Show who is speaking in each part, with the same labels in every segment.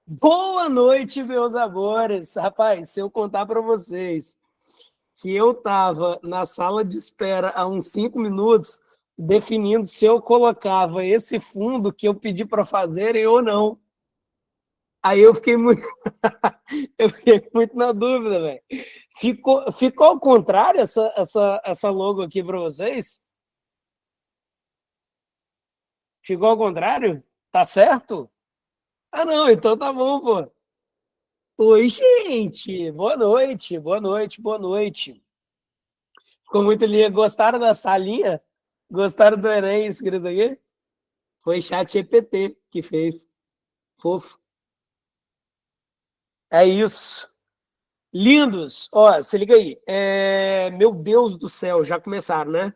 Speaker 1: Boa noite, meus amores. Rapaz, se eu contar para vocês que eu estava na sala de espera há uns 5 minutos, definindo se eu colocava esse fundo que eu pedi para fazerem ou não. Aí eu fiquei muito, eu fiquei muito na dúvida, velho. Ficou ao contrário essa logo aqui para vocês? Ficou ao contrário? Tá certo? Ah, não, então tá bom, pô. Oi, gente. Boa noite, boa noite, boa noite. Ficou muito lindo. Gostaram da salinha? Gostaram do Enem escrito aqui? Foi chat GPT que fez. Fofo. É isso. Lindos. Ó, se liga aí. Meu Deus do céu, já começaram, né?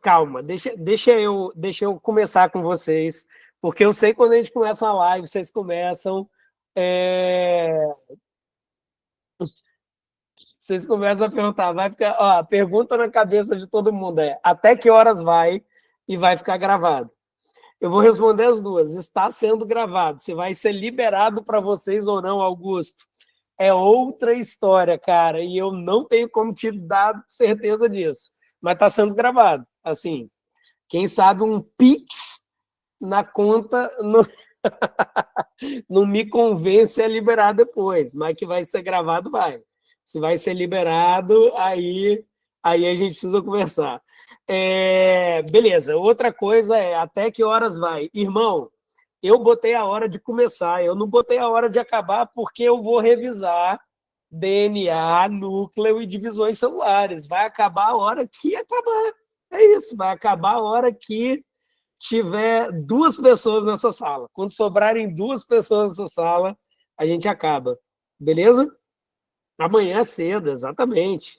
Speaker 1: Calma, deixa eu começar com vocês, porque eu sei que quando a gente começa uma live, vocês começam. é, Vocês começam a perguntar, vai ficar. Ó, a pergunta na cabeça de todo mundo é: até que horas vai e vai ficar gravado? Eu vou responder as duas. Está sendo gravado. Se vai ser liberado para vocês ou não, Augusto, é outra história, cara. E eu não tenho como te dar certeza disso. Mas está sendo gravado. Assim, quem sabe um Pix na conta não me convence a liberar depois. Mas que vai ser gravado, vai. Se vai ser liberado, aí a gente precisa conversar. Beleza, outra coisa é até que horas vai? Irmão, eu botei a hora de começar, eu não botei a hora de acabar porque eu vou revisar DNA, núcleo e divisões celulares. Vai acabar a hora que acabar. É isso, vai acabar a hora que tiver duas pessoas nessa sala. Quando sobrarem duas pessoas nessa sala, a gente acaba. Beleza? Amanhã cedo, exatamente.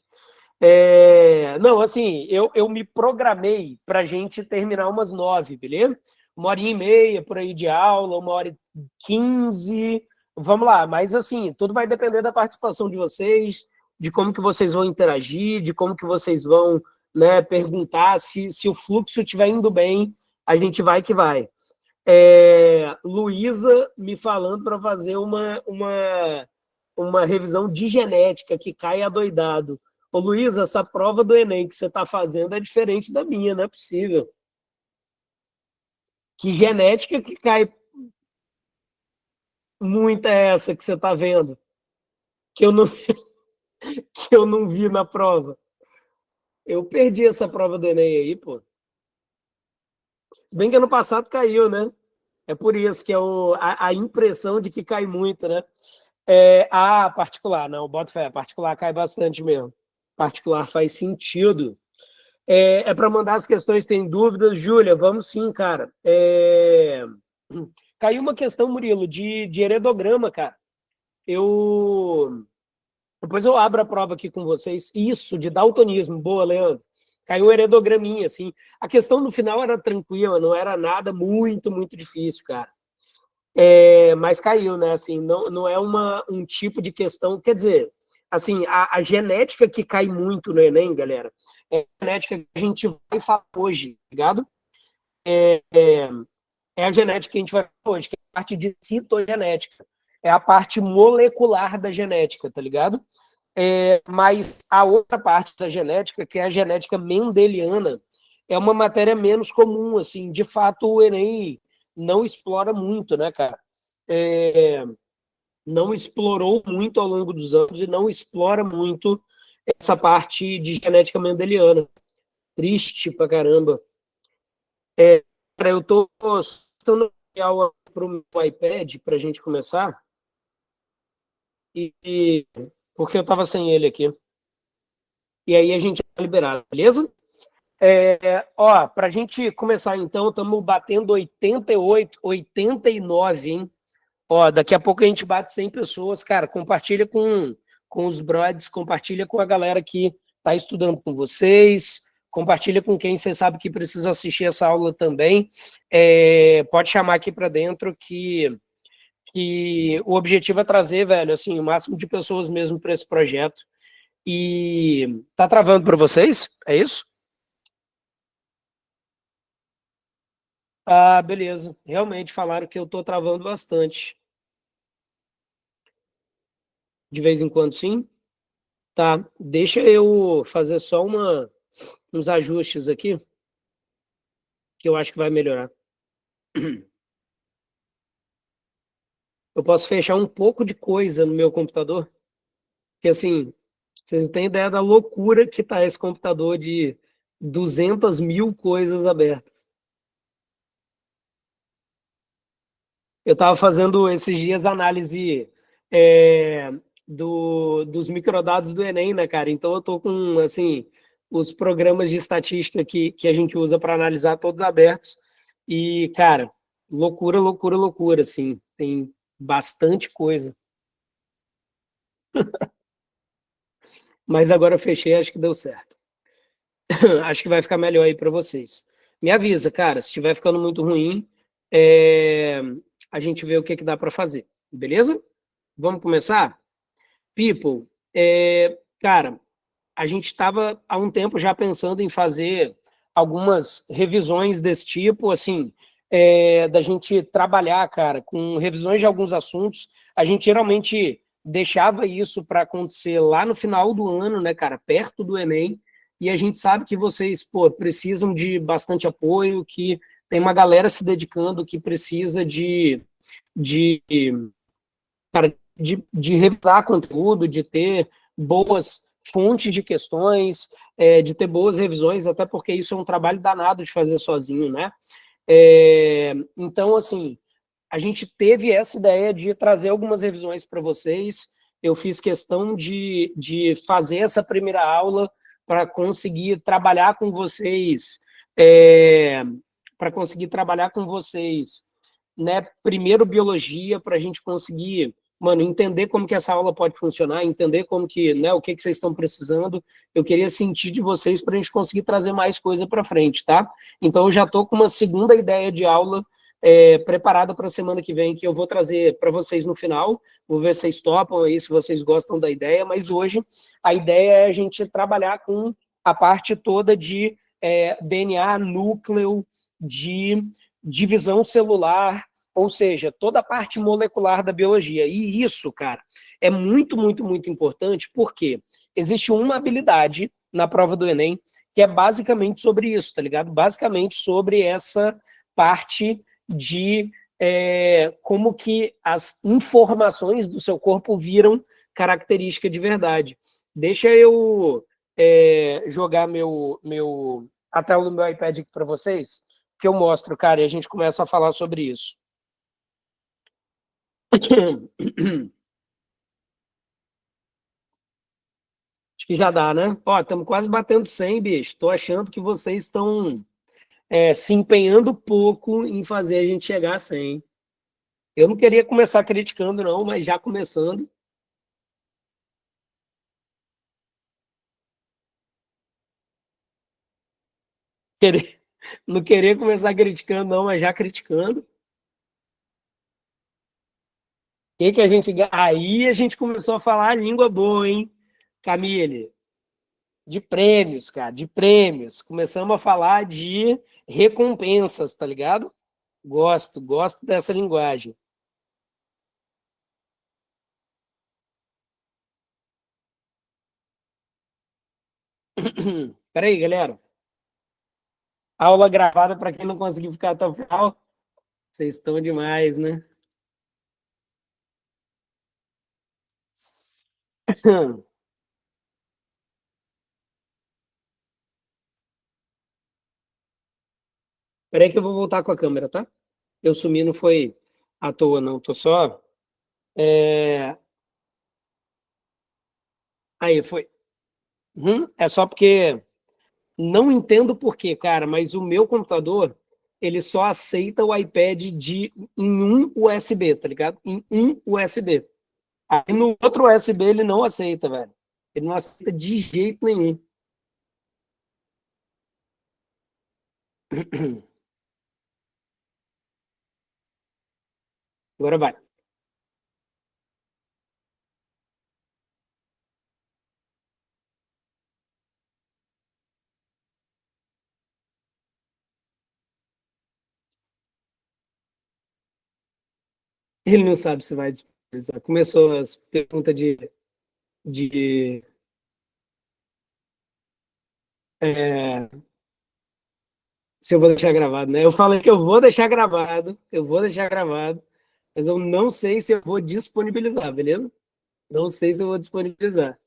Speaker 1: Não, assim, eu me programei para a gente terminar umas 9, beleza? 1h30 por aí de aula, 1h15. Vamos lá, mas assim, tudo vai depender da participação de vocês, de como que vocês vão interagir, de como que vocês vão, né, perguntar. Se o fluxo estiver indo bem, a gente vai que vai. Luísa me falando para fazer uma revisão de genética que cai adoidado. Ô, Luiz, essa prova do Enem que você está fazendo é diferente da minha, não é possível. Que genética que cai muita é essa que você está vendo? Que eu, não, que eu não vi na prova. Eu perdi essa prova do Enem aí, pô. Se bem que ano passado caiu, né? É por isso que é a impressão de que cai muito, né? Particular, não, bota fé, particular cai bastante mesmo. Particular faz sentido. Para mandar as questões, tem dúvidas? Júlia, vamos sim, cara. Caiu uma questão, Murilo, de heredograma, cara. Eu. Depois eu abro a prova aqui com vocês. Isso, de daltonismo. Boa, Leandro. Caiu um heredograminha, assim. A questão no final era tranquila, não era nada muito, muito difícil, cara. Mas caiu, né? Assim, não é um tipo de questão. Quer dizer, assim, a genética que cai muito no Enem, galera, é a genética que a gente vai falar hoje, tá ligado? É a genética que a gente vai falar hoje, que é a parte de citogenética. É a parte molecular da genética, tá ligado? Mas a outra parte da genética, que é a genética mendeliana, é uma matéria menos comum, assim. De fato, o Enem não explora muito, né, cara? É, não explorou muito ao longo dos anos e não explora muito essa parte de genética mendeliana. Triste pra caramba. Cara, eu tô postando aula pro meu iPad pra gente começar, porque eu tava sem ele aqui. E aí a gente vai liberar, beleza? Para a gente começar então, estamos batendo 88, 89, hein? Daqui a pouco a gente bate 100 pessoas. Cara, compartilha com os brothers, compartilha com a galera que está estudando com vocês, compartilha com quem você sabe que precisa assistir essa aula também. Pode chamar aqui para dentro que o objetivo é trazer, velho, assim, o máximo de pessoas mesmo para esse projeto. E tá travando para vocês? É isso? Ah, beleza. Realmente falaram que eu tô travando bastante. De vez em quando, sim. Tá. Deixa eu fazer só uns ajustes aqui, que eu acho que vai melhorar. Eu posso fechar um pouco de coisa no meu computador, que assim, vocês não têm ideia da loucura que tá esse computador de 200.000 coisas abertas. Eu estava fazendo esses dias análise é, dos microdados do Enem, né, cara? Então eu tô com, assim, os programas de estatística que a gente usa para analisar todos abertos. E, cara, loucura, loucura, loucura, assim. Tem bastante coisa. Mas agora eu fechei, acho que deu certo. Acho que vai ficar melhor aí para vocês. Me avisa, cara, se estiver ficando muito ruim, é, a gente vê o que que dá para fazer. Beleza? Vamos começar? People, cara, a gente estava há um tempo já pensando em fazer algumas revisões desse tipo, assim, da gente trabalhar, cara, com revisões de alguns assuntos. A gente geralmente deixava isso para acontecer lá no final do ano, né, cara, perto do Enem, e a gente sabe que vocês, pô, precisam de bastante apoio, que tem uma galera se dedicando que precisa de cara, de revisar conteúdo, de ter boas fontes de questões, de ter boas revisões, até porque isso é um trabalho danado de fazer sozinho, né? Então, assim, a gente teve essa ideia de trazer algumas revisões para vocês. Eu fiz questão de fazer essa primeira aula para conseguir trabalhar com vocês, é, para conseguir trabalhar com vocês, né? Primeiro biologia, para a gente conseguir, mano, entender como que essa aula pode funcionar, entender como que, né, o que que vocês estão precisando. Eu queria sentir de vocês para a gente conseguir trazer mais coisa para frente, tá? Então eu já estou com uma segunda ideia de aula preparada para a semana que vem, que eu vou trazer para vocês no final. Vou ver se vocês topam aí, se vocês gostam da ideia, mas hoje a ideia é a gente trabalhar com a parte toda de DNA, núcleo, de divisão celular, ou seja, toda a parte molecular da biologia. E isso, cara, é muito, muito, muito importante, porque existe uma habilidade na prova do Enem que é basicamente sobre isso, tá ligado? Basicamente sobre essa parte de como que as informações do seu corpo viram característica de verdade. Deixa eu jogar a tela do meu iPad aqui para vocês, que eu mostro, cara, e a gente começa a falar sobre isso. Acho que já dá, né? Ó, estamos quase batendo 100, bicho. Estou achando que vocês estão se empenhando pouco em fazer a gente chegar a 100. Eu não queria começar criticando, não, mas já começando. Querer, não queria começar criticando, não, mas já criticando. O que que a gente. Aí a gente começou a falar a língua boa, hein, Camille? De prêmios, cara, de prêmios. Começamos a falar de recompensas, tá ligado? Gosto, gosto dessa linguagem. Peraí, galera. Aula gravada para quem não conseguiu ficar até o final. Vocês estão demais, né? Peraí que eu vou voltar com a câmera, tá? Eu sumi, não foi à toa, não. Tô só. é, Aí, foi. É só porque não entendo por quê, cara, mas o meu computador, ele só aceita o iPad em um USB, tá ligado? Em um USB. Aí no outro USB ele não aceita, velho. Ele não aceita de jeito nenhum. Agora vai. Ele não sabe se vai disponibilizar. Começou as perguntas de se eu vou deixar gravado, né? Eu falei que eu vou deixar gravado, mas eu não sei se eu vou disponibilizar, beleza? Não sei se eu vou disponibilizar.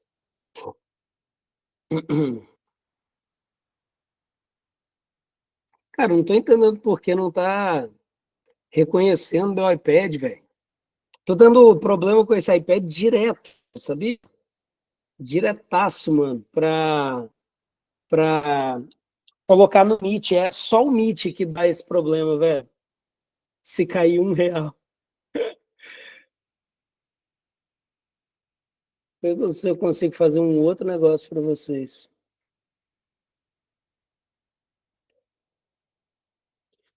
Speaker 1: Cara, não tô entendendo por que não tá reconhecendo meu iPad, velho. Tô dando problema com esse iPad direto, sabia? Diretaço, mano, pra colocar no Meet. É só o Meet que dá esse problema, velho. Se cair R$ 1. Eu não sei se eu consigo fazer um outro negócio para vocês.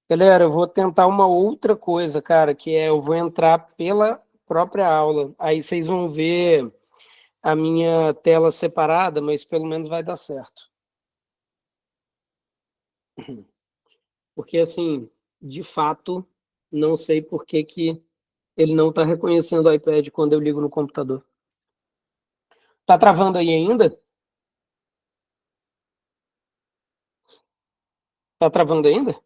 Speaker 1: Galera, eu vou tentar uma outra coisa, cara, que é eu vou entrar pela própria aula. Aí vocês vão ver a minha tela separada, mas pelo menos vai dar certo. Porque, assim, de fato, não sei por que que ele não está reconhecendo o iPad quando eu ligo no computador. Tá travando aí ainda? Tá travando ainda?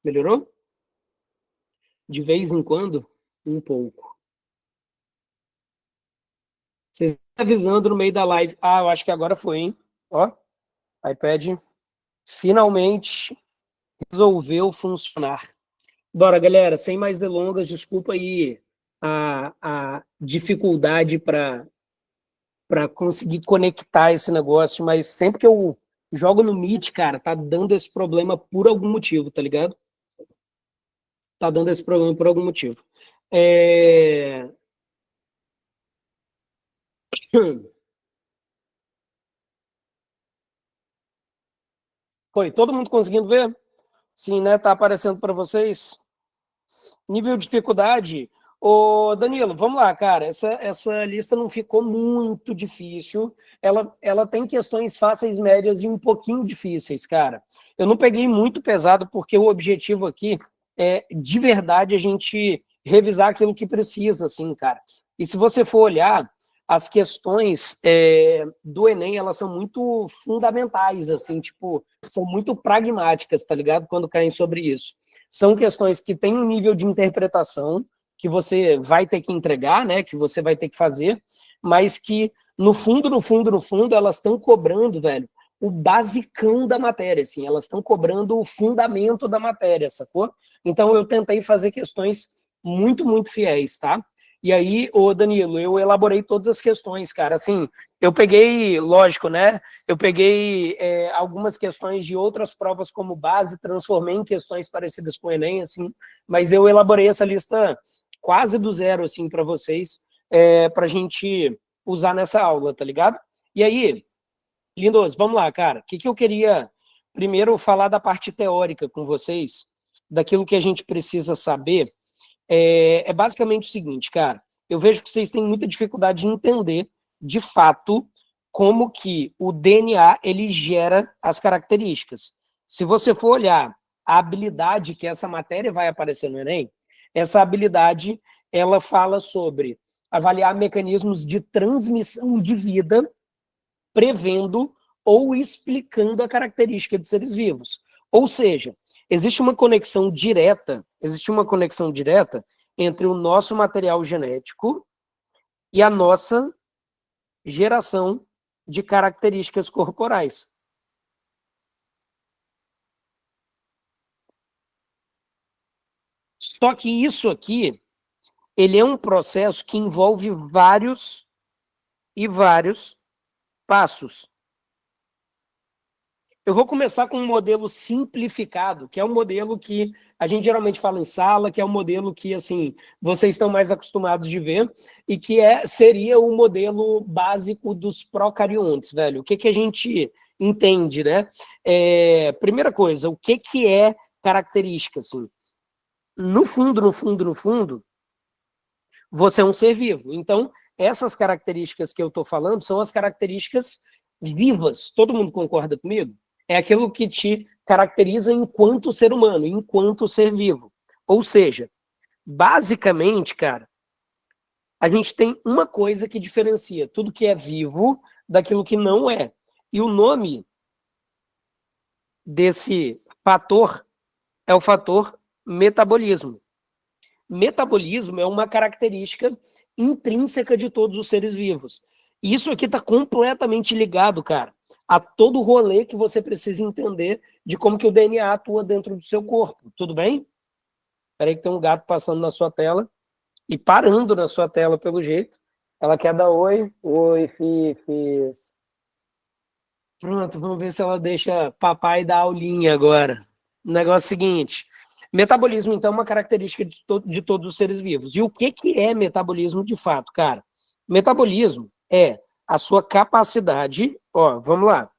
Speaker 1: Melhorou? De vez em quando, um pouco. Vocês estão avisando no meio da live. Ah, eu acho que agora foi, hein? Ó, iPad finalmente resolveu funcionar. Bora, galera, sem mais delongas, desculpa aí a dificuldade para conseguir conectar esse negócio, mas sempre que eu jogo no Meet, cara, tá dando esse problema por algum motivo, tá ligado? Tá dando esse problema por algum motivo. É... Foi, todo mundo conseguindo ver? Sim, né? Tá aparecendo para vocês? Nível de dificuldade. Ô, Danilo, vamos lá, cara. Essa lista não ficou muito difícil. Ela tem questões fáceis, médias e um pouquinho difíceis, cara. Eu não peguei muito pesado, porque o objetivo aqui é, de verdade, a gente revisar aquilo que precisa, assim, cara. E se você for olhar, as questões do Enem, elas são muito fundamentais, assim, tipo, são muito pragmáticas, tá ligado? Quando caem sobre isso. São questões que têm um nível de interpretação que você vai ter que entregar, né, que você vai ter que fazer, mas que no fundo, no fundo, no fundo, elas estão cobrando, velho, o basicão da matéria, assim, elas estão cobrando o fundamento da matéria, sacou? Então eu tentei fazer questões muito, muito fiéis, tá? E aí, ô Danilo, eu elaborei todas as questões, cara, assim, eu peguei, lógico, né, eu peguei algumas questões de outras provas como base, transformei em questões parecidas com o Enem, assim, mas eu elaborei essa lista quase do zero, assim, para vocês, para a gente usar nessa aula, tá ligado? E aí, lindos, vamos lá, cara. O que eu queria primeiro falar da parte teórica com vocês, daquilo que a gente precisa saber, basicamente o seguinte, cara. Eu vejo que vocês têm muita dificuldade de entender, de fato, como que o DNA ele gera as características. Se você for olhar a habilidade que essa matéria vai aparecer no Enem, essa habilidade ela fala sobre avaliar mecanismos de transmissão de vida, prevendo ou explicando a característica de seres vivos. Ou seja, existe uma conexão direta entre o nosso material genético e a nossa geração de características corporais. Só que isso aqui, ele é um processo que envolve vários e vários passos. Eu vou começar com um modelo simplificado, que é um modelo que a gente geralmente fala em sala, que é um modelo que, assim, vocês estão mais acostumados de ver, e que seria o modelo básico dos procariontes, velho. O que a gente entende, né? Primeira coisa, o que é característica, assim? No fundo, no fundo, no fundo, você é um ser vivo. Então, essas características que eu estou falando são as características vivas. Todo mundo concorda comigo? É aquilo que te caracteriza enquanto ser humano, enquanto ser vivo. Ou seja, basicamente, cara, a gente tem uma coisa que diferencia tudo que é vivo daquilo que não é. E o nome desse fator é o fator metabolismo. Metabolismo é uma característica intrínseca de todos os seres vivos. E isso aqui está completamente ligado, cara, a todo o rolê que você precisa entender de como que o DNA atua dentro do seu corpo. Tudo bem? Espera aí que tem um gato passando na sua tela e parando na sua tela, pelo jeito. Ela quer dar oi. Oi, Fifis. Pronto, vamos ver se ela deixa papai dar aulinha agora. O negócio é o seguinte: metabolismo, então, é uma característica de todos os seres vivos. E o que é metabolismo de fato, cara? Metabolismo é a sua capacidade, ó, vamos lá.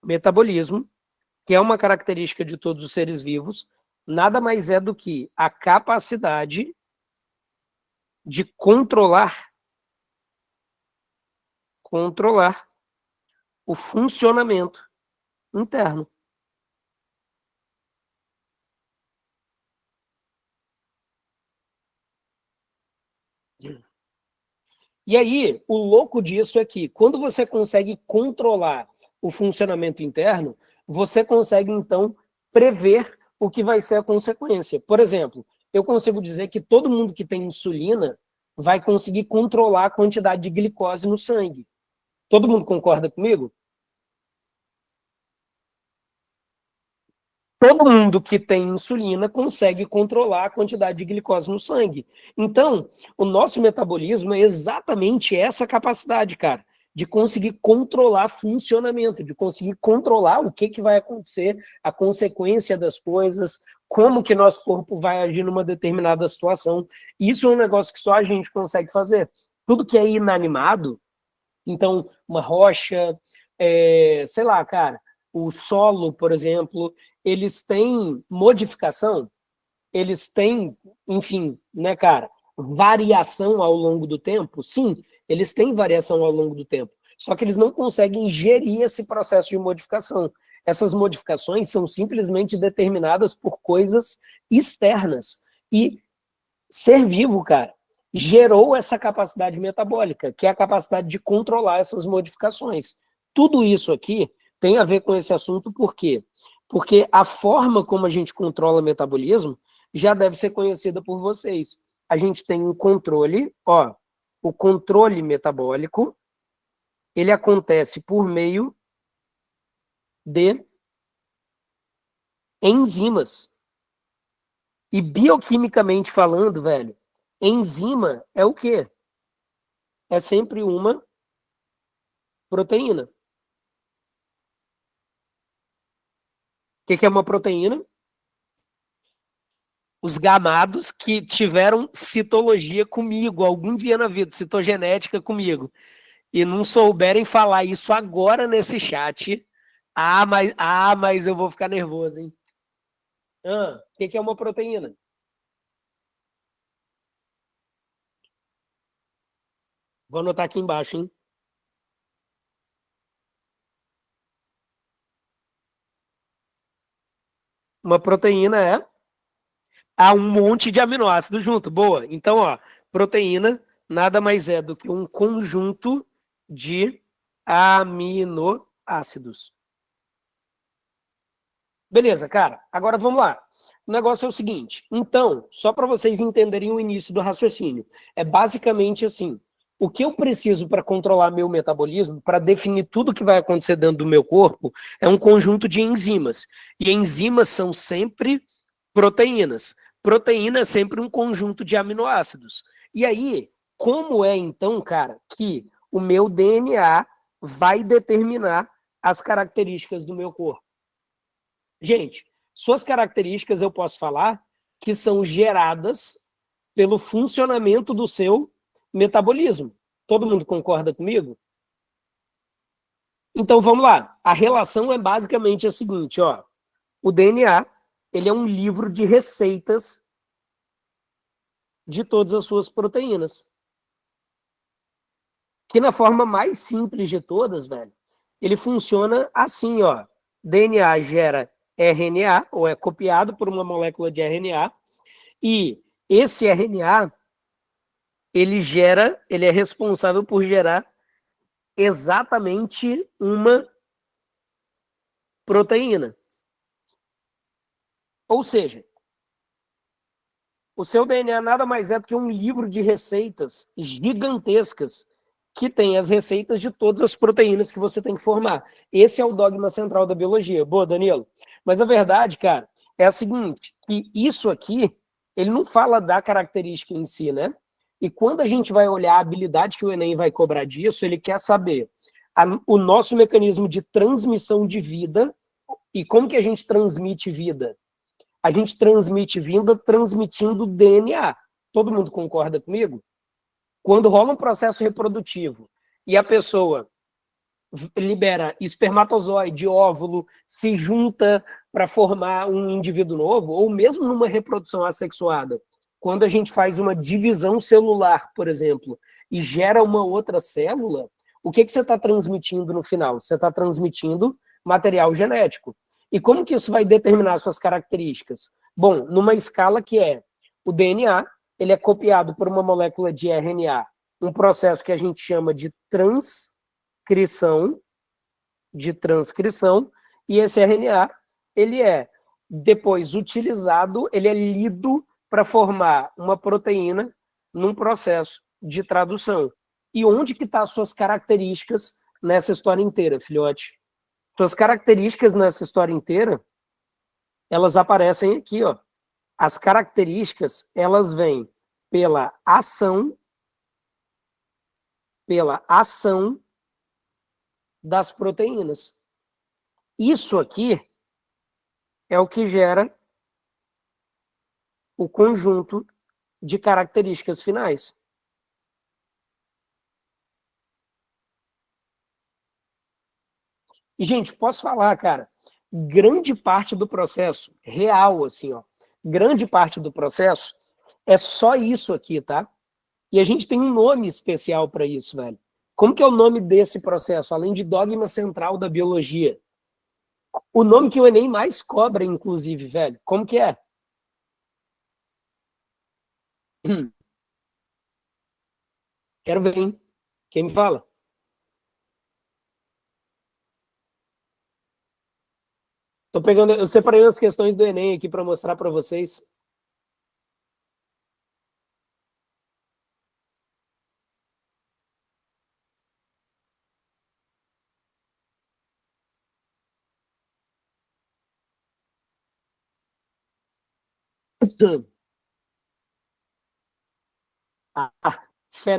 Speaker 1: Metabolismo, que é uma característica de todos os seres vivos, nada mais é do que a capacidade de controlar o funcionamento interno. E aí, o louco disso é que, quando você consegue controlar o funcionamento interno, você consegue, então, prever o que vai ser a consequência. Por exemplo, eu consigo dizer que todo mundo que tem insulina vai conseguir controlar a quantidade de glicose no sangue. Todo mundo concorda comigo? Todo mundo que tem insulina consegue controlar a quantidade de glicose no sangue. Então, o nosso metabolismo é exatamente essa capacidade, cara, de conseguir controlar funcionamento, de conseguir controlar o que vai acontecer, a consequência das coisas, como que nosso corpo vai agir numa determinada situação. Isso é um negócio que só a gente consegue fazer. Tudo que é inanimado, então, uma rocha, sei lá, cara, o solo, por exemplo, eles têm modificação, eles têm, enfim, né, cara, variação ao longo do tempo? Sim, eles têm variação ao longo do tempo, só que eles não conseguem gerir esse processo de modificação. Essas modificações são simplesmente determinadas por coisas externas. E ser vivo, cara, gerou essa capacidade metabólica, que é a capacidade de controlar essas modificações. Tudo isso aqui tem a ver com esse assunto, por quê? Porque a forma como a gente controla o metabolismo já deve ser conhecida por vocês. A gente tem um controle, ó, o controle metabólico, ele acontece por meio de enzimas. E bioquimicamente falando, velho, enzima é o quê? É sempre uma proteína. O que é uma proteína? Os gamados que tiveram citologia comigo algum dia na vida, citogenética comigo, e não souberem falar isso agora nesse chat, mas eu vou ficar nervoso, hein? O que é uma proteína? Vou anotar aqui embaixo, hein? Uma proteína é um monte de aminoácidos junto. Boa. Então, ó, proteína nada mais é do que um conjunto de aminoácidos. Beleza, cara. Agora vamos lá. O negócio é o seguinte. Então, só para vocês entenderem o início do raciocínio, é basicamente assim: o que eu preciso para controlar meu metabolismo, para definir tudo que vai acontecer dentro do meu corpo, é um conjunto de enzimas. E enzimas são sempre proteínas. Proteína é sempre um conjunto de aminoácidos. E aí, como é então, cara, que o meu DNA vai determinar as características do meu corpo? Gente, suas características eu posso falar que são geradas pelo funcionamento do seu metabolismo. Todo mundo concorda comigo? Então vamos lá. A relação é basicamente a seguinte, ó. O DNA, ele é um livro de receitas de todas as suas proteínas. Que na forma mais simples de todas, velho, ele funciona assim, ó. DNA gera RNA, ou é copiado por uma molécula de RNA, E esse RNA, ele é responsável por gerar exatamente uma proteína. Ou seja, o seu DNA nada mais é do que um livro de receitas gigantescas que tem as receitas de todas as proteínas que você tem que formar. Esse é o dogma central da biologia. Boa, Danilo. Mas a verdade, cara, é a seguinte, que isso aqui, ele não fala da característica em si, né? E quando a gente vai olhar a habilidade que o Enem vai cobrar disso, ele quer saber o nosso mecanismo de transmissão de vida e como que a gente transmite vida. A gente transmite vida transmitindo DNA. Todo mundo concorda comigo? Quando rola um processo reprodutivo e a pessoa libera espermatozoide, óvulo, se junta para formar um indivíduo novo, ou mesmo numa reprodução assexuada, quando a gente faz uma divisão celular, por exemplo, e gera uma outra célula, o que você está transmitindo no final? Você está transmitindo material genético. E como que isso vai determinar suas características? Bom, numa escala que é o DNA, ele é copiado por uma molécula de RNA, um processo que a gente chama de transcrição, e esse RNA, ele é depois utilizado, ele é lido para formar uma proteína num processo de tradução. E onde que estão as suas características nessa história inteira, filhote? Suas características nessa história inteira, elas aparecem aqui, ó. As características, elas vêm pela ação das proteínas. Isso aqui é o que gera o conjunto de características finais. E, gente, posso falar, cara, grande parte do processo, real, assim, ó, grande parte do processo é só isso aqui, tá? E a gente tem um nome especial para isso, velho. Como que é o nome desse processo, além de dogma central da biologia? O nome que o Enem mais cobra, inclusive, velho. Como que é? Quero ver, hein? Quem me fala? Tô pegando, eu separei as questões do Enem aqui para mostrar para vocês. Ah, fé.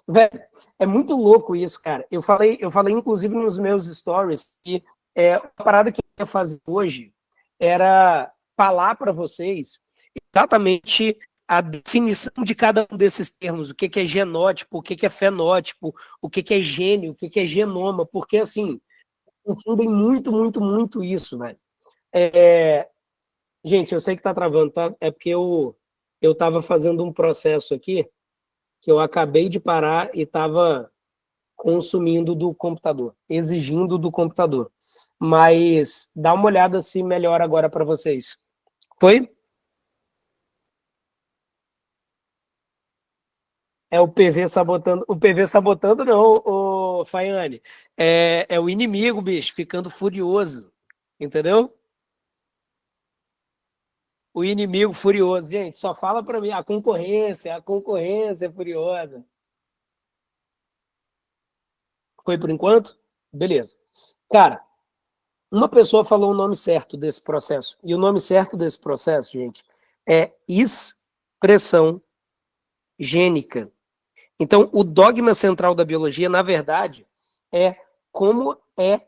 Speaker 1: Velho, é muito louco isso, cara. Eu falei inclusive nos meus stories que a parada que eu ia fazer hoje era falar para vocês exatamente a definição de cada um desses termos, o que que é genótipo, o que que é fenótipo, o que que é gene, o que que é genoma, porque assim, confundem muito, muito, muito isso, velho. Gente, eu sei que tá travando, tá? É porque eu tava fazendo um processo aqui que eu acabei de parar e estava consumindo do computador, exigindo do computador. Mas dá uma olhada se melhora agora para vocês. Foi? É o PV sabotando. O PV sabotando, não, o Faiane. É o inimigo, bicho, ficando furioso. Entendeu? O inimigo furioso. Gente, só fala para mim. A concorrência é furiosa. Foi por enquanto? Beleza. Cara, uma pessoa falou o nome certo desse processo. E o nome certo desse processo, gente, é expressão gênica. Então, o dogma central da biologia, na verdade, é como é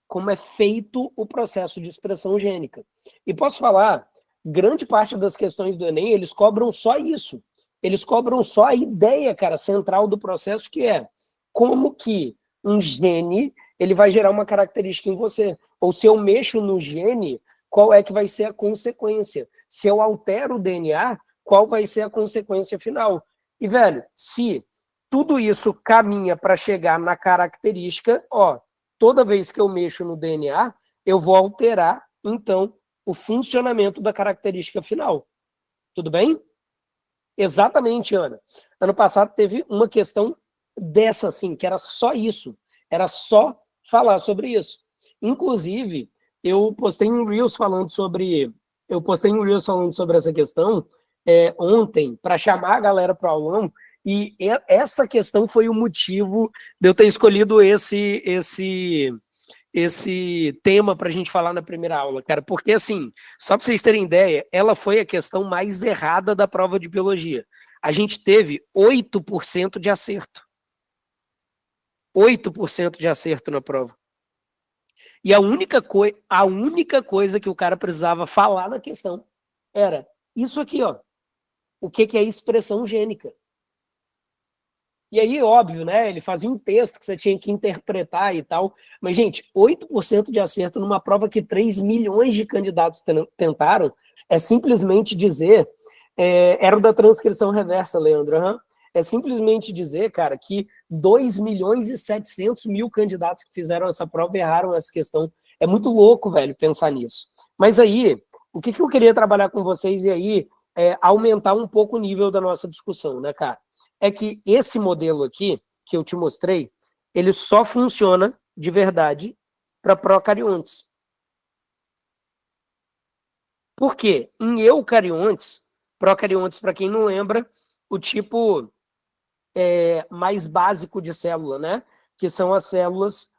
Speaker 1: como é feito o processo de expressão gênica. E posso falar, grande parte das questões do Enem, eles cobram só isso. Eles cobram só a ideia, cara, central do processo, que é como que um gene ele vai gerar uma característica em você. Ou se eu mexo no gene, qual é que vai ser a consequência? Se eu altero o DNA, qual vai ser a consequência final? E, velho, se tudo isso caminha para chegar na característica, ó, toda vez que eu mexo no DNA, eu vou alterar, então, o funcionamento da característica final. Tudo bem? Exatamente, Ana. Ano passado teve uma questão dessa, assim, que era só isso. Era só falar sobre isso. Inclusive, eu postei um Reels falando sobre essa questão ontem, para chamar a galera para o aulão, e essa questão foi o motivo de eu ter escolhido esse tema para a gente falar na primeira aula, cara, porque assim, só para vocês terem ideia, ela foi a questão mais errada da prova de biologia. A gente teve 8% de acerto. 8% de acerto na prova. E a única coisa que o cara precisava falar na questão era isso aqui, ó. O que é expressão gênica? E aí, óbvio, né? Ele fazia um texto que você tinha que interpretar e tal. Mas, gente, 8% de acerto numa prova que 3 milhões de candidatos tentaram é simplesmente dizer. Era o da transcrição reversa, Leandro. Uhum. É simplesmente dizer, cara, que 2 milhões e 700 mil candidatos que fizeram essa prova erraram essa questão. É muito louco, velho, pensar nisso. Mas aí, o que eu queria trabalhar com vocês e aí aumentar um pouco o nível da nossa discussão, né, cara? É que esse modelo aqui, que eu te mostrei, ele só funciona de verdade para procariontes. Por quê? Em eucariontes, procariontes, para quem não lembra, o tipo mais básico de célula, né? Que são as células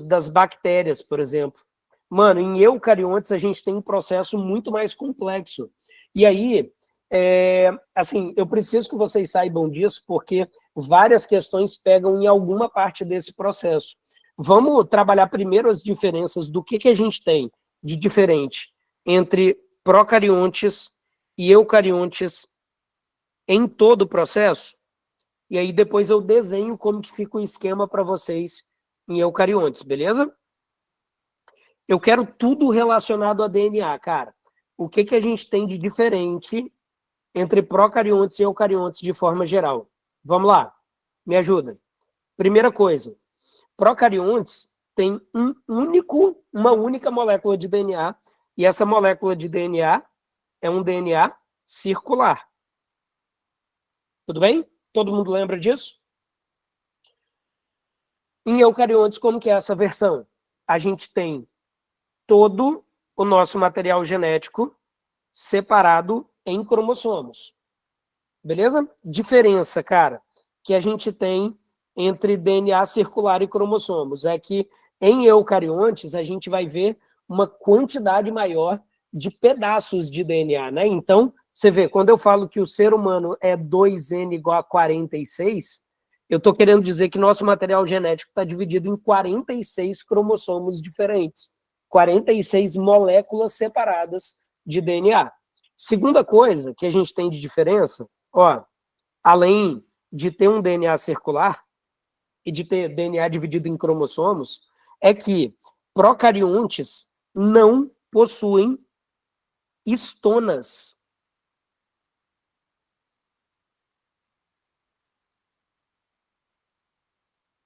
Speaker 1: das bactérias, por exemplo. Mano, em eucariontes a gente tem um processo muito mais complexo. E aí, assim, eu preciso que vocês saibam disso, porque várias questões pegam em alguma parte desse processo. Vamos trabalhar primeiro as diferenças do que a gente tem de diferente entre procariontes e eucariontes em todo o processo? E aí depois eu desenho como que fica o esquema para vocês em eucariontes, beleza? Eu quero tudo relacionado a DNA, cara. O que a gente tem de diferente entre procariontes e eucariontes de forma geral? Vamos lá, me ajuda. Primeira coisa, procariontes tem uma única molécula de DNA, e essa molécula de DNA é um DNA circular. Tudo bem? Todo mundo lembra disso? Em eucariontes, como que é essa versão? A gente tem todo o nosso material genético separado em cromossomos. Beleza? Diferença, cara, que a gente tem entre DNA circular e cromossomos é que em eucariontes a gente vai ver uma quantidade maior de pedaços de DNA, né? Então, você vê, quando eu falo que o ser humano é 2N igual a 46, eu estou querendo dizer que nosso material genético está dividido em 46 cromossomos diferentes, 46 moléculas separadas de DNA. Segunda coisa que a gente tem de diferença, ó, além de ter um DNA circular e de ter DNA dividido em cromossomos, é que procariontes não possuem estonas.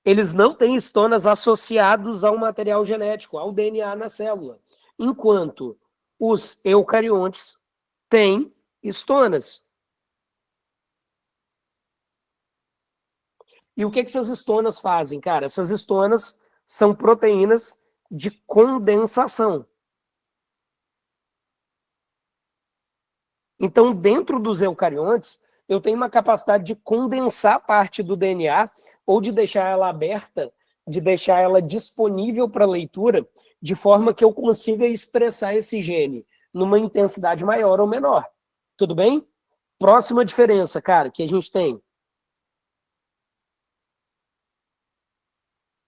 Speaker 1: Eles não têm estonas associados ao material genético, ao DNA na célula, enquanto os eucariontes têm estonas. E o que essas estonas fazem, cara? Essas estonas são proteínas de condensação. Então, dentro dos eucariontes, eu tenho uma capacidade de condensar parte do DNA ou de deixar ela aberta, de deixar ela disponível para leitura, de forma que eu consiga expressar esse gene numa intensidade maior ou menor. Tudo bem? Próxima diferença, cara, que a gente tem.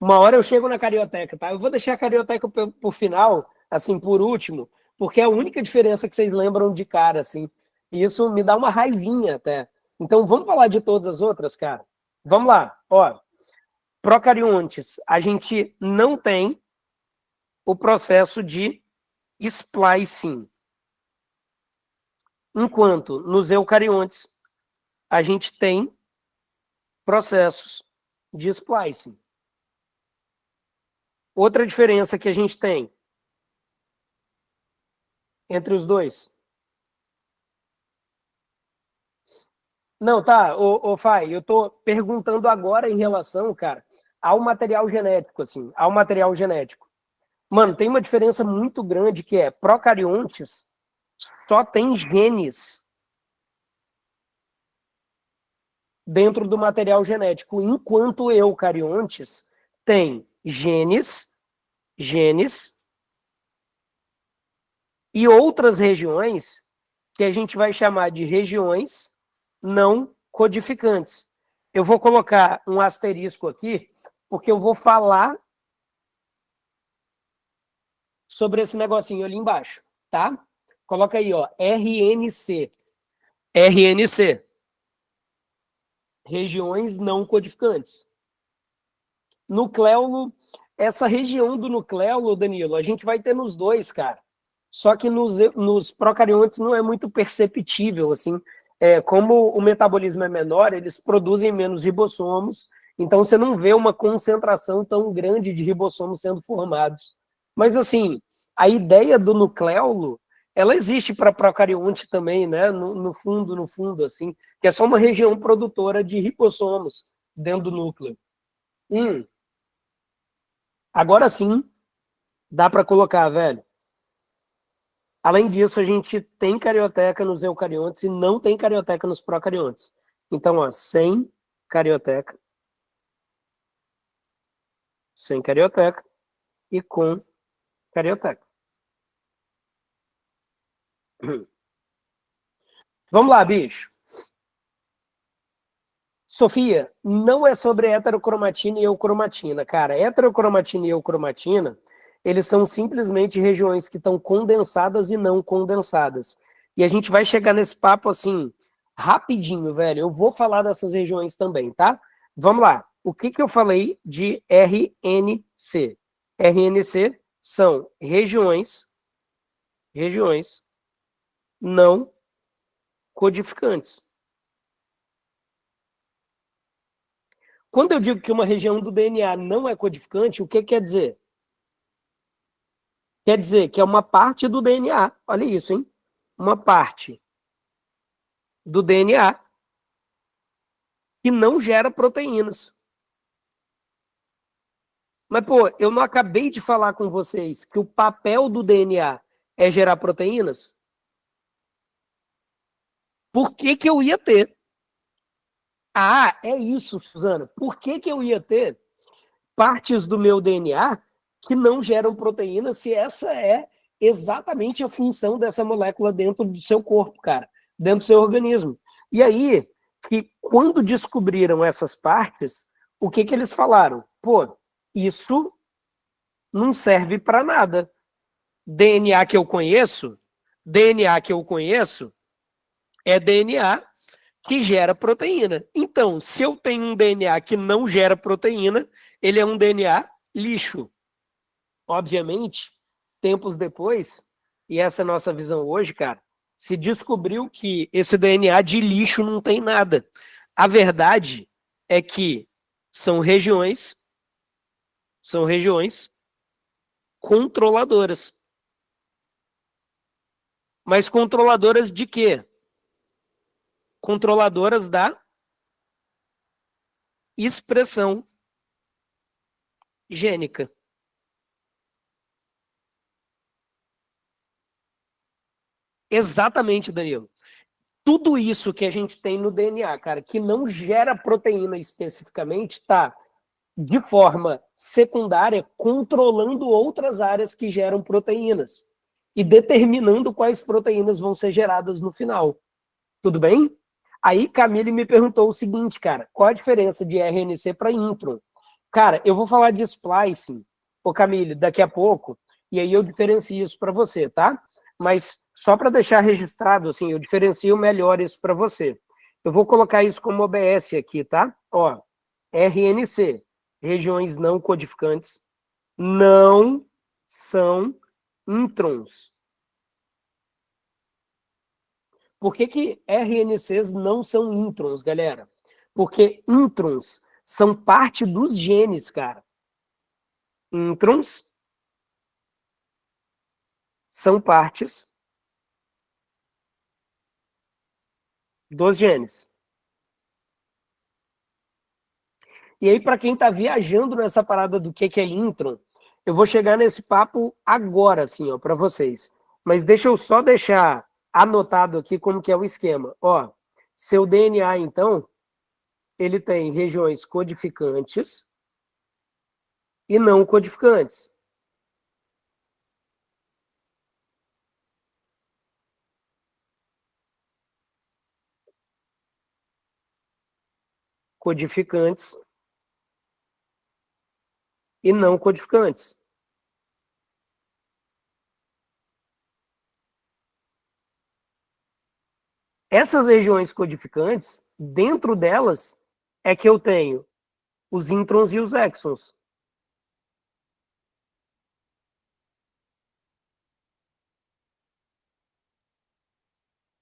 Speaker 1: Uma hora eu chego na carioteca, tá? Eu vou deixar a carioteca por final, assim, por último, porque é a única diferença que vocês lembram de cara, assim. E isso me dá uma raivinha até. Então, vamos falar de todas as outras, cara? Vamos lá. Ó, procariontes, a gente não tem o processo de splicing. Enquanto nos eucariontes, a gente tem processos de splicing. Outra diferença que a gente tem. entre os dois. Não, tá, Fai, eu tô perguntando agora em relação, cara, ao material genético, assim, ao material genético. Mano, tem uma diferença muito grande que é procariontes só tem genes dentro do material genético, enquanto eucariontes tem genes e outras regiões que a gente vai chamar de regiões não codificantes. Eu vou colocar um asterisco aqui, porque eu vou falar sobre esse negocinho ali embaixo, tá? Coloca aí, ó, RNC. RNC. Regiões não codificantes. Nucleolo, essa região do nucleolo, Danilo, a gente vai ter nos dois, cara. Só que nos procariontes não é muito perceptível, assim. Como o metabolismo é menor, eles produzem menos ribossomos, então você não vê uma concentração tão grande de ribossomos sendo formados. Mas, assim, a ideia do nucleolo, ela existe para procarionte também, né? No fundo, assim, que é só uma região produtora de ribossomos dentro do núcleo. Agora sim, dá para colocar, velho. Além disso, a gente tem carioteca nos eucariontes e não tem carioteca nos procariontes. Então, ó, carioteca, sem carioteca e com carioteca. Vamos lá, bicho. Sofia, não é sobre heterocromatina e eucromatina, cara. Heterocromatina e eucromatina, eles são simplesmente regiões que estão condensadas e não condensadas. E a gente vai chegar nesse papo assim, rapidinho, velho. Eu vou falar dessas regiões também, tá? Vamos lá. O que eu falei de RNC? RNC são regiões não codificantes. Quando eu digo que uma região do DNA não é codificante, o que quer dizer? Quer dizer que é uma parte do DNA. Olha isso, hein? Uma parte do DNA que não gera proteínas. Mas, pô, eu não acabei de falar com vocês que o papel do DNA é gerar proteínas? Por que que eu ia ter? Ah, é isso, Suzana. Por que que eu ia ter partes do meu DNA que não geram proteínas se essa é exatamente a função dessa molécula dentro do seu corpo, cara, dentro do seu organismo? E aí, que quando descobriram essas partes, o que que eles falaram? Pô, isso não serve para nada. DNA que eu conheço, DNA que eu conheço é DNA que gera proteína. Então, se eu tenho um DNA que não gera proteína, ele é um DNA lixo. Obviamente, tempos depois, e essa é a nossa visão hoje, cara, se descobriu que esse DNA de lixo não tem nada. A verdade é que são regiões controladoras. Mas controladoras de quê? Controladoras da expressão gênica. Exatamente, Danilo. Tudo isso que a gente tem no DNA, cara, que não gera proteína especificamente, tá de forma secundária controlando outras áreas que geram proteínas e determinando quais proteínas vão ser geradas no final. Tudo bem? Aí Camille me perguntou o seguinte, cara, qual a diferença de RNC para intron? Cara, eu vou falar de splicing, ô Camille, daqui a pouco, e aí eu diferencio isso para você, tá? Mas só para deixar registrado, assim, eu diferencio melhor isso para você. Eu vou colocar isso como OBS aqui, tá? Ó, RNC, regiões não codificantes, não são introns. Por que RNCs não são introns, galera? Porque introns são parte dos genes, cara. Introns são partes dos genes. E aí, para quem está viajando nessa parada do que é intron, eu vou chegar nesse papo agora, assim, ó, para vocês. Mas deixa eu só deixar anotado aqui como que é o esquema. Ó, seu DNA, então, ele tem regiões codificantes e não codificantes. Codificantes e não codificantes. Essas regiões codificantes, dentro delas, é que eu tenho os introns e os exons.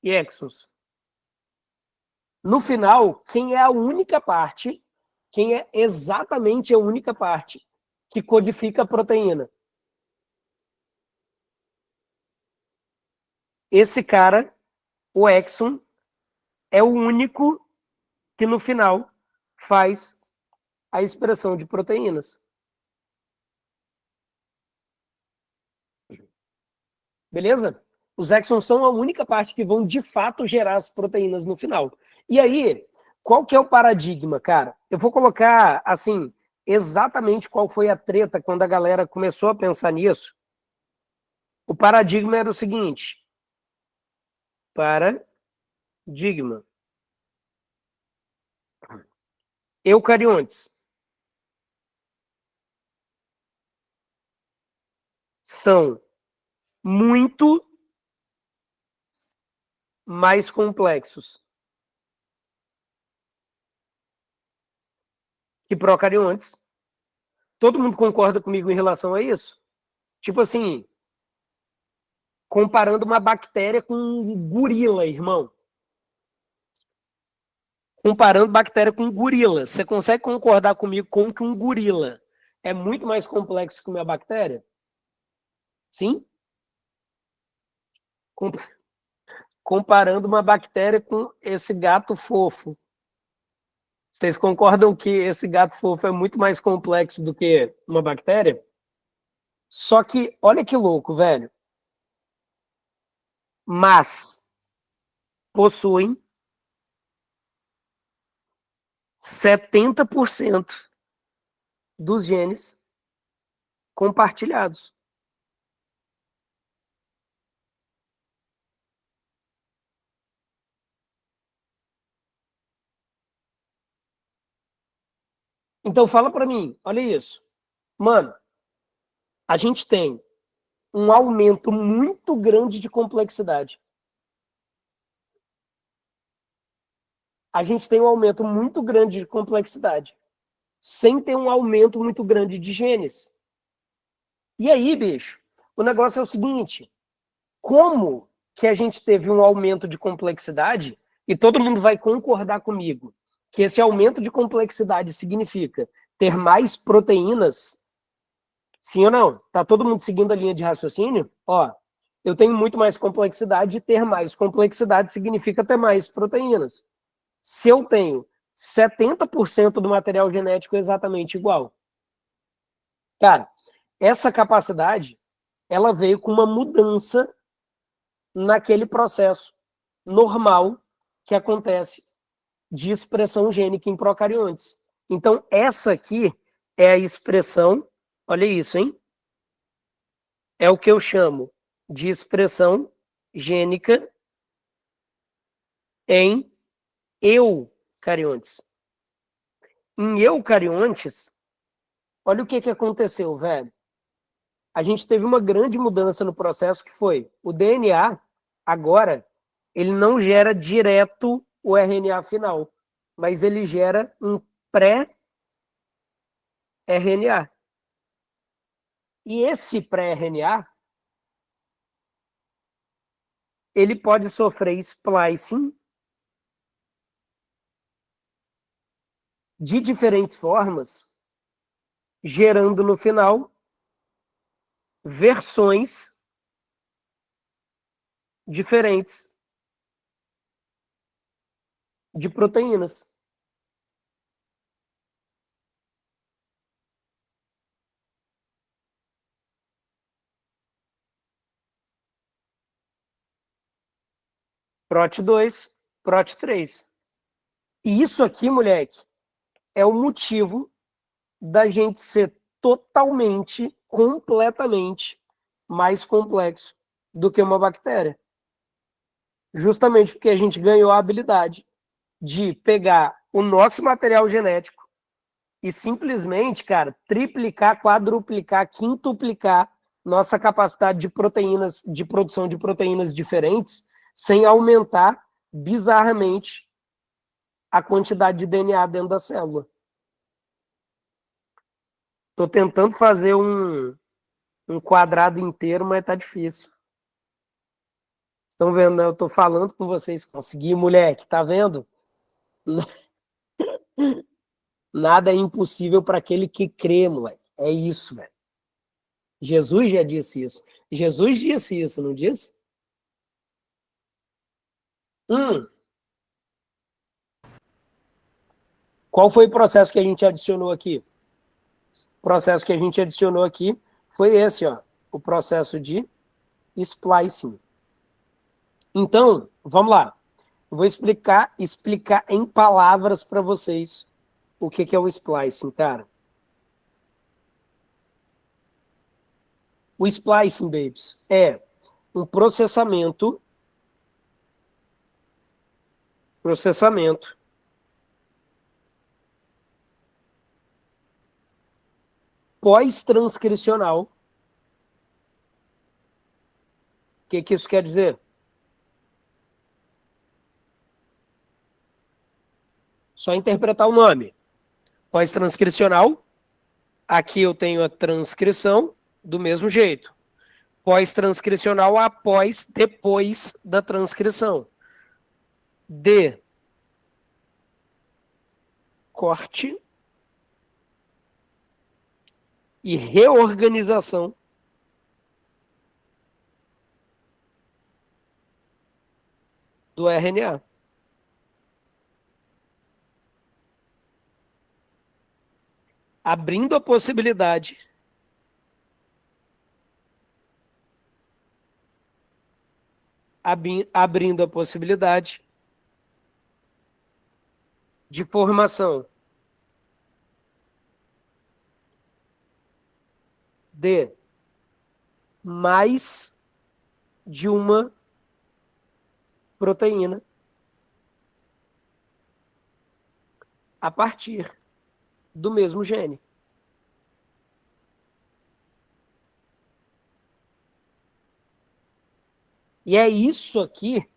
Speaker 1: E exons. No final, quem é a única parte, quem é exatamente a única parte que codifica a proteína? Esse cara, o exon, é o único que no final faz a expressão de proteínas. Beleza? Os exons são a única parte que vão de fato gerar as proteínas no final. E aí, qual que é o paradigma, cara? Eu vou colocar, assim, exatamente qual foi a treta quando a galera começou a pensar nisso. O paradigma era o seguinte: paradigma. Eucariontes são muito mais complexos que procariontes. Todo mundo concorda comigo em relação a isso? Tipo assim, comparando uma bactéria com um gorila, irmão. Comparando bactéria com um gorila. Você consegue concordar comigo como que um gorila é muito mais complexo que uma bactéria? Sim? Comparando uma bactéria com esse gato fofo. Vocês concordam que esse gato fofo é muito mais complexo do que uma bactéria? Só que, olha que louco, velho. Mas possuem 70% dos genes compartilhados. Então fala para mim, olha isso. Mano, a gente tem um aumento muito grande de complexidade. A gente tem um aumento muito grande de complexidade, sem ter um aumento muito grande de genes. E aí, bicho, o negócio é o seguinte: como que a gente teve um aumento de complexidade, e todo mundo vai concordar comigo, que esse aumento de complexidade significa ter mais proteínas? Sim ou não? Tá todo mundo seguindo a linha de raciocínio? Ó, eu tenho muito mais complexidade, e ter mais complexidade significa ter mais proteínas. Se eu tenho 70% do material genético exatamente igual, cara, essa capacidade, ela veio com uma mudança naquele processo normal que acontece de expressão gênica em procariontes. Então, essa aqui é a expressão, olha isso, hein? É o que eu chamo de expressão gênica em eucariontes. Em eucariontes, olha o que aconteceu, velho. A gente teve uma grande mudança no processo que foi o DNA, agora, ele não gera direto o RNA final, mas ele gera um pré-RNA. E esse pré-RNA, ele pode sofrer splicing de diferentes formas, gerando no final versões diferentes de proteínas. Prot 2, Prot 3. E isso aqui, moleque, é o motivo da gente ser totalmente, completamente mais complexo do que uma bactéria. Justamente porque a gente ganhou a habilidade de pegar o nosso material genético e simplesmente, cara, triplicar, quadruplicar, quintuplicar nossa capacidade de proteínas, de produção de proteínas diferentes, sem aumentar bizarramente a quantidade de DNA dentro da célula. Estou tentando fazer um quadrado inteiro, mas tá difícil. Estão vendo, né? Eu estou falando com vocês. Consegui, moleque, tá vendo? Nada é impossível para aquele que crê, moleque. É isso, velho. Jesus já disse isso. Jesus disse isso, não disse? Hum. Qual foi o processo que a gente adicionou aqui? O processo que a gente adicionou aqui foi esse, ó. O processo de splicing. Então, vamos lá. Eu vou explicar em palavras para vocês o que é o splicing, cara. O splicing, babes, é um processamento pós-transcricional. O que isso quer dizer? Só interpretar o nome. Pós-transcricional, aqui eu tenho a transcrição do mesmo jeito. Pós-transcricional após, depois da transcrição. D, corte e reorganização do RNA. Abrindo a possibilidade de formação de mais de uma proteína a partir do mesmo gene. E é isso aqui.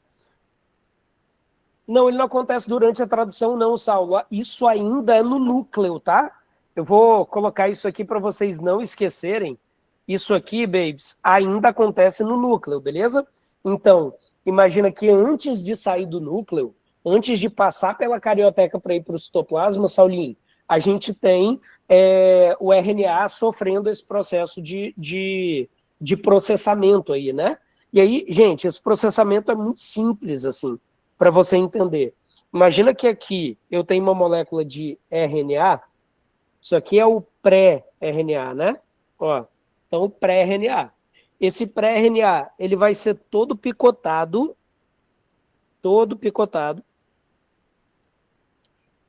Speaker 1: Não, ele não acontece durante a tradução, não, Saulo. Isso ainda é no núcleo, tá? Eu vou colocar isso aqui para vocês não esquecerem. Isso aqui, babes, ainda acontece no núcleo, beleza? Então, imagina que antes de sair do núcleo, antes de passar pela carioteca para ir para o citoplasma, Saulinho, a gente tem o RNA sofrendo esse processo de processamento aí, né? E aí, gente, esse processamento é muito simples, assim, para você entender. Imagina que aqui eu tenho uma molécula de RNA, isso aqui é o pré-RNA, né? Ó, então, o pré-RNA. Esse pré-RNA, ele vai ser todo picotado,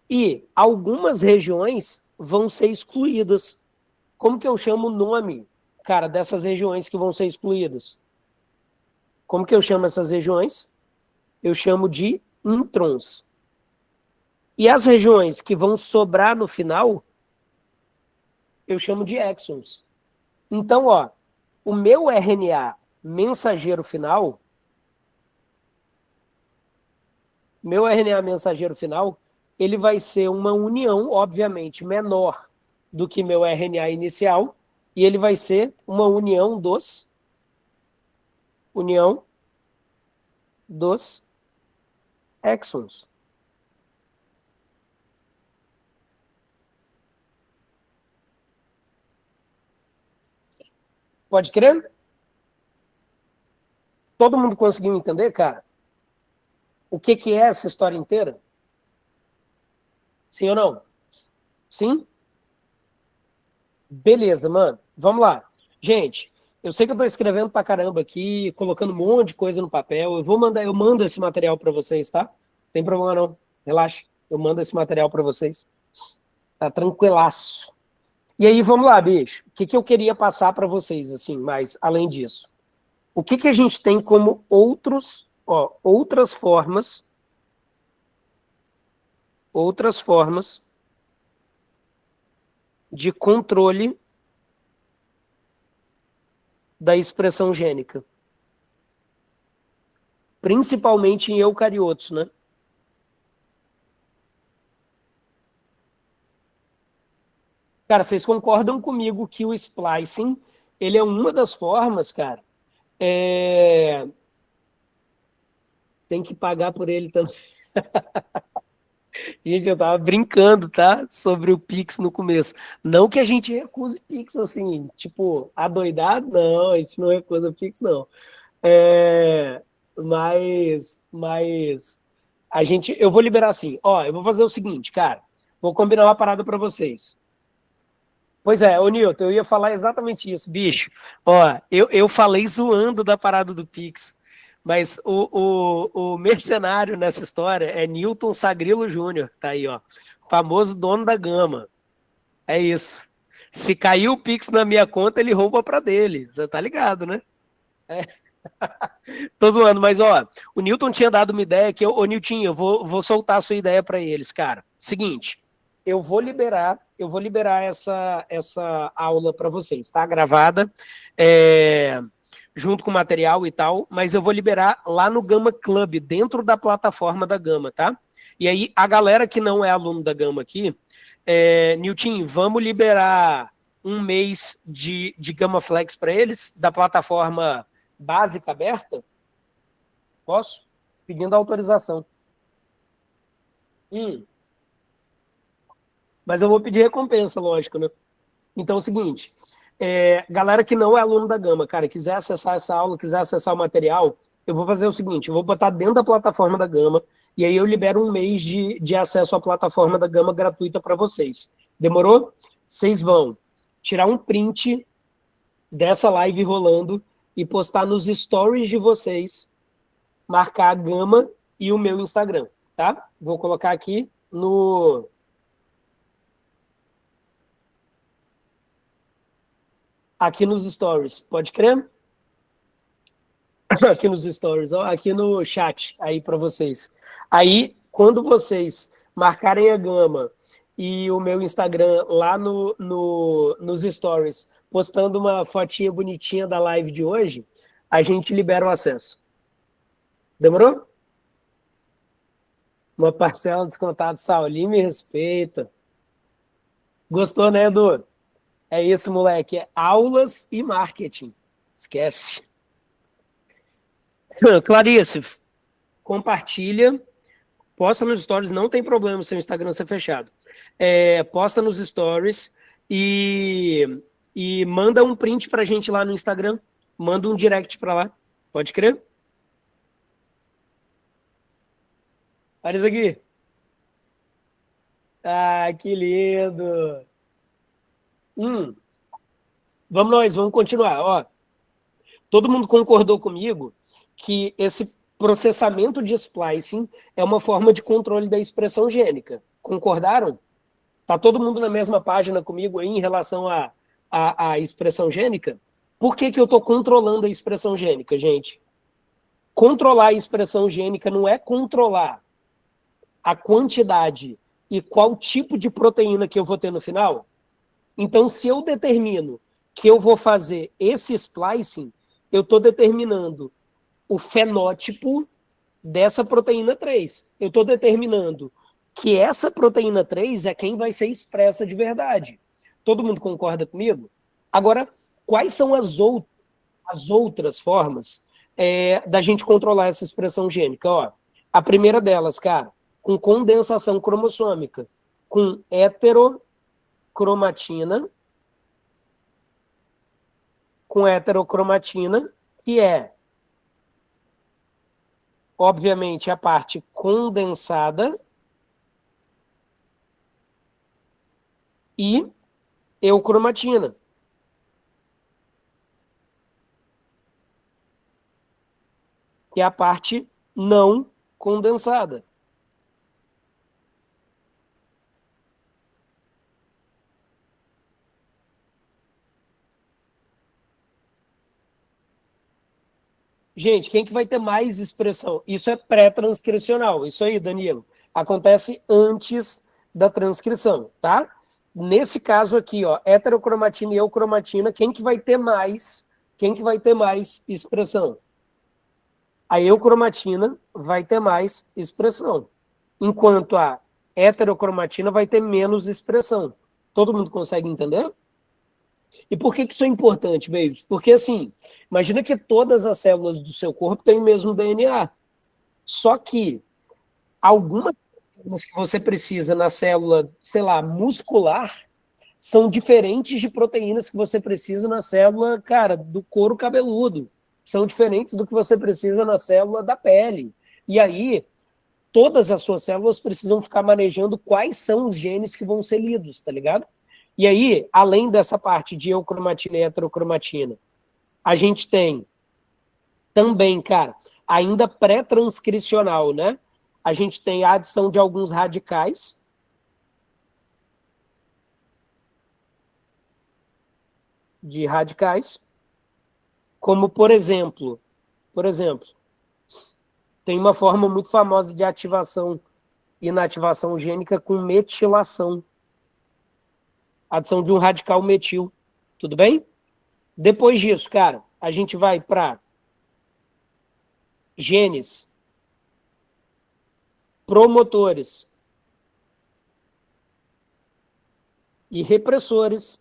Speaker 1: e algumas regiões vão ser excluídas. Como que eu chamo o nome, cara, dessas regiões que vão ser excluídas? Como que eu chamo essas regiões? Eu chamo de introns. E as regiões que vão sobrar no final, eu chamo de exons. Então, ó, o meu RNA mensageiro final, ele vai ser uma união, obviamente, menor do que meu RNA inicial, e ele vai ser uma união dos exons. Pode crer? Todo mundo conseguiu entender, cara? O que é essa história inteira? Sim ou não? Sim? Beleza, mano. Vamos lá. Gente, eu sei que eu tô escrevendo pra caramba aqui, colocando um monte de coisa no papel. Eu mando esse material pra vocês, tá? Não tem problema não. Relaxa. Eu mando esse material pra vocês. Tá tranquilaço. E aí, vamos lá, bicho. O que que eu queria passar pra vocês, assim, mas além disso? O que que a gente tem como outras formas de controle da expressão gênica, principalmente em eucariotos, né? Cara, vocês concordam comigo que o splicing, ele é uma das formas, cara, é... tem que pagar por ele também. Gente, eu tava brincando, tá? Sobre o Pix no começo. Não que a gente recuse Pix, assim, tipo, adoidado, não, a gente não recusa Pix, não. É... mas eu vou liberar assim, ó, eu vou fazer o seguinte, cara, vou combinar uma parada pra vocês. Pois é, ô Nilton, eu ia falar exatamente isso, bicho. Ó, eu falei zoando da parada do Pix, mas o mercenário nessa história é Newton Sagrilo Júnior, que tá aí, ó. Famoso dono da Gama. É isso. Se cair o Pix na minha conta, ele rouba pra dele. Você tá ligado, né? É. Tô zoando, mas ó, o Newton tinha dado uma ideia que ô Newton, vou soltar a sua ideia para eles, cara. Seguinte, eu vou liberar essa aula para vocês, tá? Gravada, é, junto com o material e tal, mas eu vou liberar lá no Gama Club, dentro da plataforma da Gama, tá? E aí, a galera que não é aluno da Gama aqui, Newton, vamos liberar um mês de Gama Flex para eles, da plataforma básica aberta? Posso? Pedindo autorização. Hum, mas eu vou pedir recompensa, lógico, né? Então é o seguinte, galera que não é aluno da Gama, cara, quiser acessar essa aula, quiser acessar o material, eu vou fazer o seguinte, eu vou botar dentro da plataforma da Gama e aí eu libero um mês de acesso à plataforma da Gama gratuita para vocês. Demorou? Vocês vão tirar um print dessa live rolando e postar nos stories de vocês, marcar a Gama e o meu Instagram, tá? Vou colocar aqui nos stories, pode crer? Aqui nos stories, ó, aqui no chat aí para vocês. Aí, quando vocês marcarem a Gama e o meu Instagram lá nos stories, postando uma fotinha bonitinha da live de hoje, a gente libera o acesso. Demorou? Uma parcela descontada. Saulinho me respeita. Gostou, né, Edu? É isso, moleque. É aulas e marketing. Esquece. Clarice, compartilha, posta nos stories, não tem problema seu Instagram ser fechado. Posta nos stories e manda um print pra gente lá no Instagram. Manda um direct pra lá. Pode crer? Olha isso aqui. Ah, que lindo. Hum, vamos continuar. Ó, todo mundo concordou comigo que esse processamento de splicing é uma forma de controle da expressão gênica. Concordaram? Tá todo mundo na mesma página comigo aí em relação à expressão gênica? Por que que eu estou controlando a expressão gênica, gente? Controlar a expressão gênica não é controlar a quantidade e qual tipo de proteína que eu vou ter no final. Então, se eu determino que eu vou fazer esse splicing, eu estou determinando o fenótipo dessa proteína 3. Eu estou determinando que essa proteína 3 é quem vai ser expressa de verdade. Todo mundo concorda comigo? Agora, quais são as outras formas da gente controlar essa expressão gênica? Ó, a primeira delas, cara, com condensação cromossômica, com heterocromatina, que é, obviamente, a parte condensada e eucromatina, que é a parte não condensada. Gente, quem que vai ter mais expressão? Isso é pré-transcricional. Isso aí, Danilo, acontece antes da transcrição, tá? Nesse caso aqui, ó, heterocromatina e eucromatina, quem que vai ter mais? Quem que vai ter mais expressão? A eucromatina vai ter mais expressão, enquanto a heterocromatina vai ter menos expressão. Todo mundo consegue entender? E por que isso é importante, baby? Porque, assim, imagina que todas as células do seu corpo têm o mesmo DNA. Só que algumas coisas que você precisa na célula, sei lá, muscular, são diferentes de proteínas que você precisa na célula, cara, do couro cabeludo. São diferentes do que você precisa na célula da pele. E aí, todas as suas células precisam ficar manejando quais são os genes que vão ser lidos, tá ligado? E aí, além dessa parte de eucromatina e heterocromatina, a gente tem também, cara, ainda pré-transcricional, né? A gente tem a adição de alguns radicais, como por exemplo, tem uma forma muito famosa de ativação e inativação gênica com metilação, adição de um radical metil, tudo bem? Depois disso, cara, a gente vai para genes, promotores e repressores.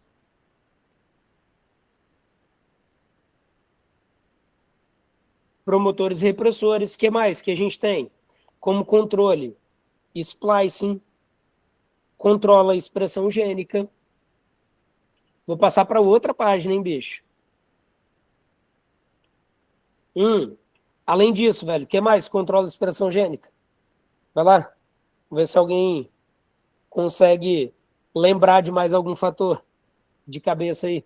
Speaker 1: Promotores e repressores. O que mais que a gente tem? Como controle, splicing, controla a expressão gênica. Vou passar para outra página, hein, bicho? Além disso, velho, o que mais controla a expressão gênica? Vai lá, vamos ver se alguém consegue lembrar de mais algum fator de cabeça aí.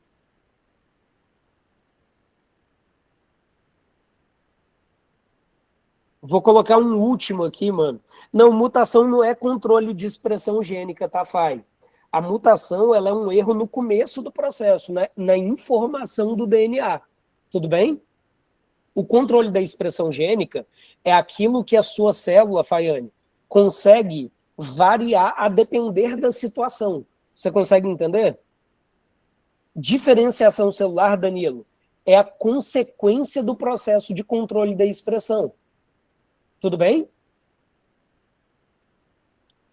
Speaker 1: Vou colocar um último aqui, mano. Não, mutação não é controle de expressão gênica, tá, Fai? A mutação, ela é um erro no começo do processo, né? Na informação do DNA. Tudo bem? O controle da expressão gênica é aquilo que a sua célula, Faiane, consegue variar a depender da situação. Você consegue entender? Diferenciação celular, Danilo, é a consequência do processo de controle da expressão. Tudo bem?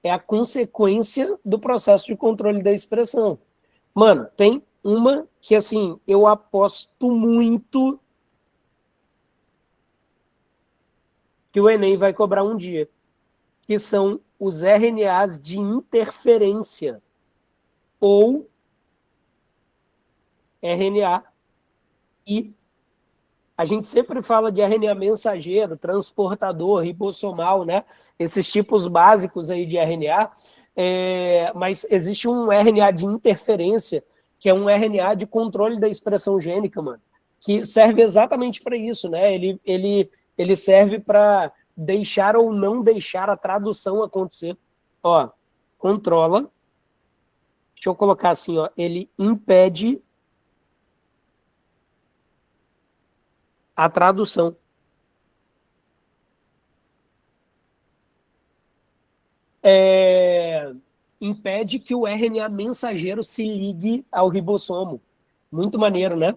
Speaker 1: É a consequência do processo de controle da expressão. Mano, tem uma que, assim, eu aposto muito que o Enem vai cobrar um dia, que são os RNAs de interferência, ou RNA I. A gente sempre fala de RNA mensageiro, transportador, ribossomal, né? Esses tipos básicos aí de RNA, mas existe um RNA de interferência, que é um RNA de controle da expressão gênica, mano, que serve exatamente para isso, né? Ele serve para deixar ou não deixar a tradução acontecer. Ó, controla, deixa eu colocar assim, ó, ele impede a tradução. Impede que o RNA mensageiro se ligue ao ribossomo. Muito maneiro, né?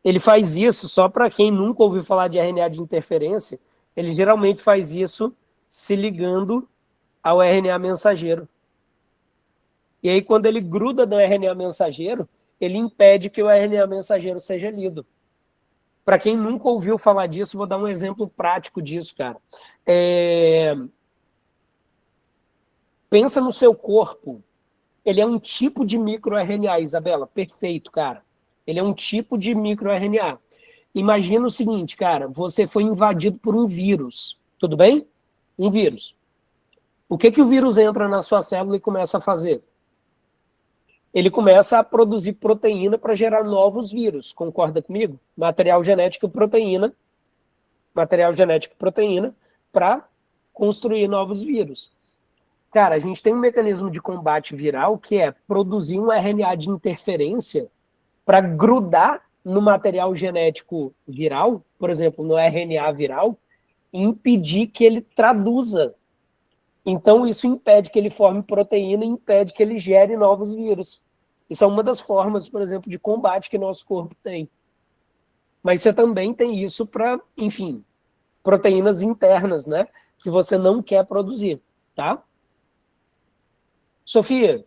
Speaker 1: Ele faz isso, só para quem nunca ouviu falar de RNA de interferência, ele geralmente faz isso se ligando ao RNA mensageiro. E aí, quando ele gruda no RNA mensageiro, ele impede que o RNA mensageiro seja lido. Para quem nunca ouviu falar disso, vou dar um exemplo prático disso, cara. Pensa no seu corpo. Ele é um tipo de microRNA, Isabela. Perfeito, cara. Ele é um tipo de microRNA. Imagina o seguinte, cara. Você foi invadido por um vírus. Tudo bem? Um vírus. O que o vírus entra na sua célula e começa a fazer? Ele começa a produzir proteína para gerar novos vírus, concorda comigo? Material genético e proteína para construir novos vírus. Cara, a gente tem um mecanismo de combate viral que é produzir um RNA de interferência para grudar no material genético viral, por exemplo, no RNA viral, e impedir que ele traduza. Então, isso impede que ele forme proteína e impede que ele gere novos vírus. Isso é uma das formas, por exemplo, de combate que nosso corpo tem. Mas você também tem isso para, enfim, proteínas internas, né? Que você não quer produzir, tá? Sofia,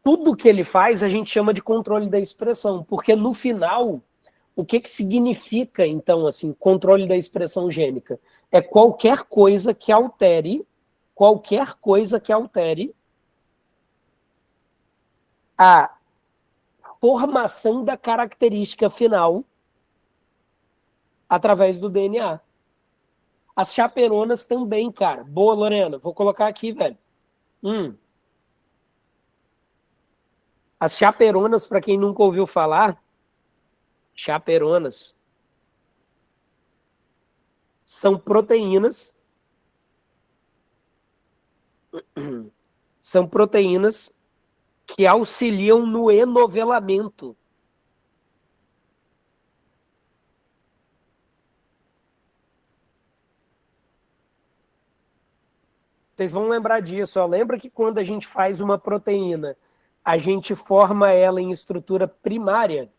Speaker 1: tudo que ele faz a gente chama de controle da expressão, porque no final, o que significa, então, assim, controle da expressão gênica? É qualquer coisa que altere a formação da característica final através do DNA. As chaperonas também, cara. Boa, Lorena. Vou colocar aqui, velho. As chaperonas, para quem nunca ouviu falar, chaperonas são proteínas que auxiliam no enovelamento. Vocês vão lembrar disso. Ó. Lembra que quando a gente faz uma proteína, a gente forma ela em estrutura primária?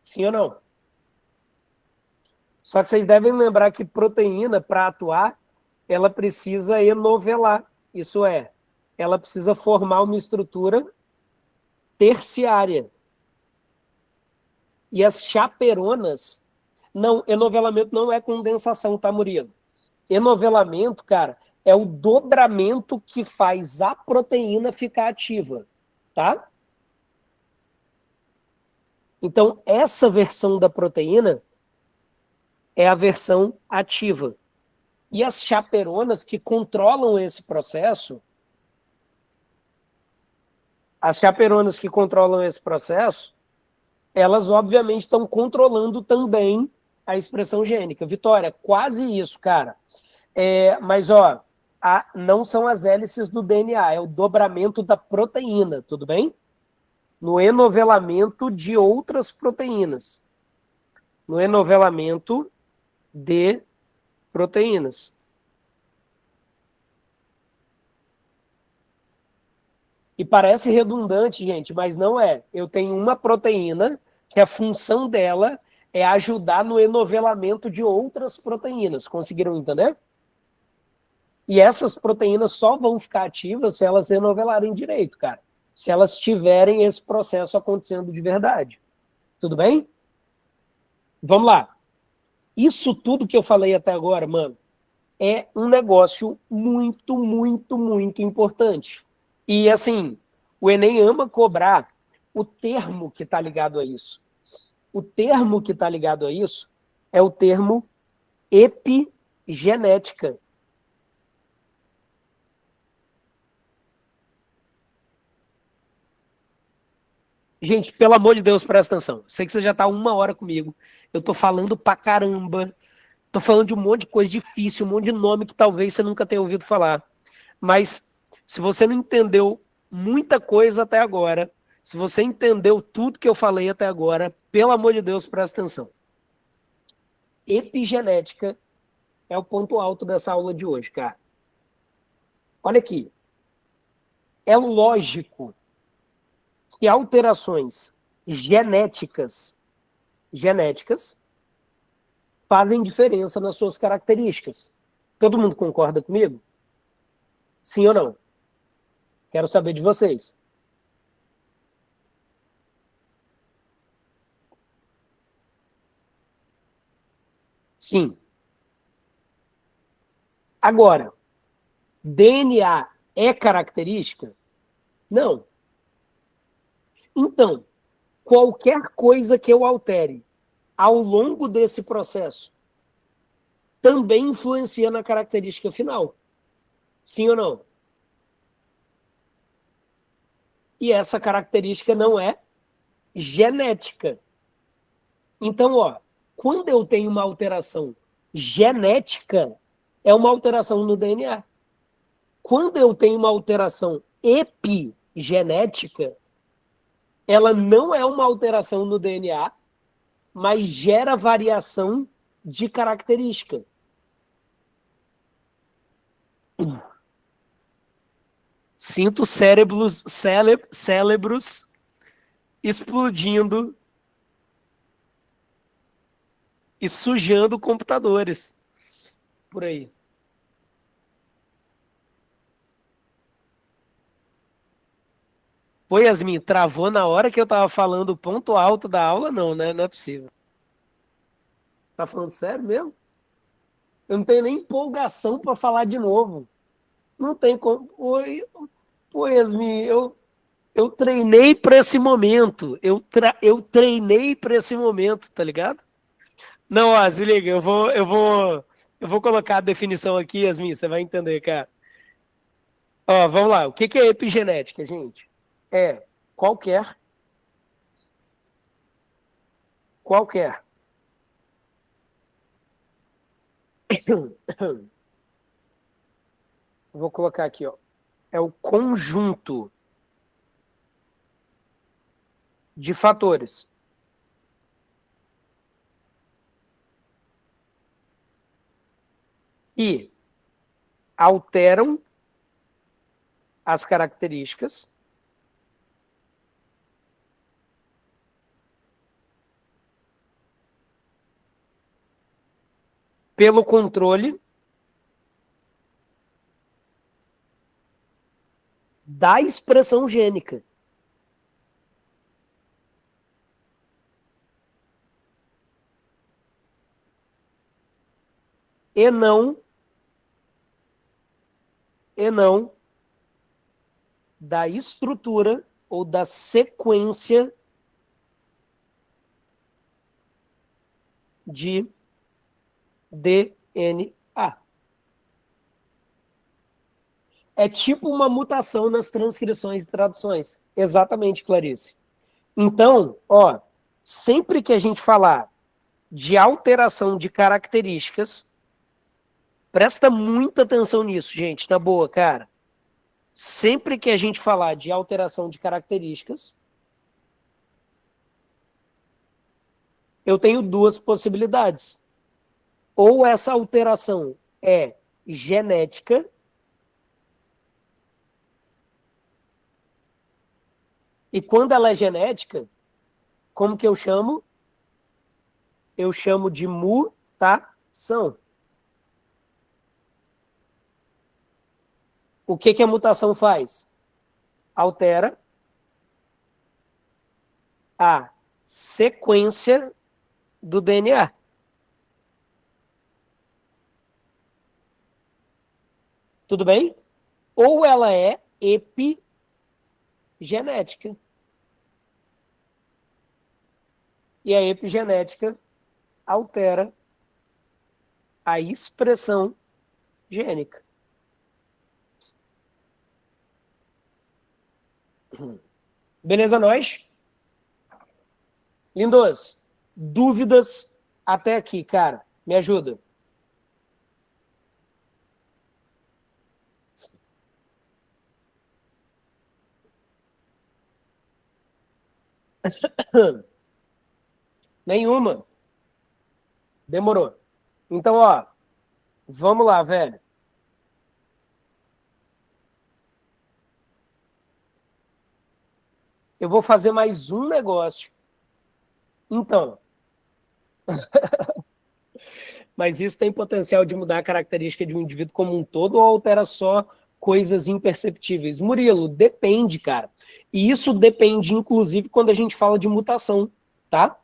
Speaker 1: Sim ou não? Só que vocês devem lembrar que proteína, para atuar, ela precisa enovelar. Isso é, ela precisa formar uma estrutura terciária. E as chaperonas, não, enovelamento não é condensação, tá, Murilo? Enovelamento, cara, é o dobramento que faz a proteína ficar ativa, tá? Então, essa versão da proteína é a versão ativa. E as chaperonas que controlam esse processo, elas obviamente estão controlando também a expressão gênica. Vitória, quase isso, cara. Mas, ó, não são as hélices do DNA, é o dobramento da proteína, tudo bem? No enovelamento de outras proteínas. No enovelamento de proteínas. E parece redundante, gente, mas não é. Eu tenho uma proteína que a função dela é ajudar no enovelamento de outras proteínas. Conseguiram entender? E essas proteínas só vão ficar ativas se elas enovelarem direito, cara. Se elas tiverem esse processo acontecendo de verdade. Tudo bem? Vamos lá. Isso tudo que eu falei até agora, mano, é um negócio muito, muito, muito importante. E, assim, o Enem ama cobrar o termo que está ligado a isso. O termo que está ligado a isso é o termo epigenética. Gente, pelo amor de Deus, presta atenção. Sei que você já está 1 hora comigo. Eu estou falando pra caramba. Estou falando de um monte de coisa difícil, um monte de nome que talvez você nunca tenha ouvido falar. Mas se você não entendeu muita coisa até agora, se você entendeu tudo que eu falei até agora, pelo amor de Deus, presta atenção. Epigenética é o ponto alto dessa aula de hoje, cara. Olha aqui. É lógico que alterações genéticas fazem diferença nas suas características. Todo mundo concorda comigo? Sim ou não? Quero saber de vocês. Sim. Agora, DNA é característica? Não. Então, qualquer coisa que eu altere ao longo desse processo também influencia na característica final. Sim ou não? E essa característica não é genética. Então, ó, quando eu tenho uma alteração genética, é uma alteração no DNA. Quando eu tenho uma alteração epigenética, ela não é uma alteração no DNA, mas gera variação de característica. Sinto cérebros explodindo e sujando computadores por aí. Pô, Yasmin, travou na hora que eu tava falando o ponto alto da aula? Não, né? Não é possível. Você tá falando sério mesmo? Eu não tenho nem empolgação para falar de novo. Não tem como. Oi, pô, Yasmin, eu treinei para esse momento. Eu treinei para esse momento, tá ligado? Não, ó, se liga, eu vou colocar a definição aqui, Yasmin, você vai entender, cara. Ó, vamos lá. O que que é epigenética, gente? É qualquer, qualquer. Vou colocar aqui, ó. É o conjunto de fatores que alteram as características pelo controle da expressão gênica. E não, e não da estrutura ou da sequência de DNA. É tipo uma mutação nas transcrições e traduções. Exatamente, Clarice. Então, ó, sempre que a gente falar de alteração de características, presta muita atenção nisso, gente, na boa, cara. Sempre que a gente falar de alteração de características, eu tenho duas possibilidades. Ou essa alteração é genética, e quando ela é genética, como que eu chamo? Eu chamo de mutação. O que que a mutação faz? Altera a sequência do DNA. Tudo bem? Ou ela é epigenética. E a epigenética altera a expressão gênica. Beleza, nós? Lindos, dúvidas até aqui, cara? Me ajuda. Nenhuma. Demorou. Então, ó, vamos lá, velho. Eu vou fazer mais um negócio. Então, mas isso tem potencial de mudar a característica de um indivíduo como um todo ou altera só coisas imperceptíveis? Murilo, depende, cara. E isso depende, inclusive, quando a gente fala de mutação, tá?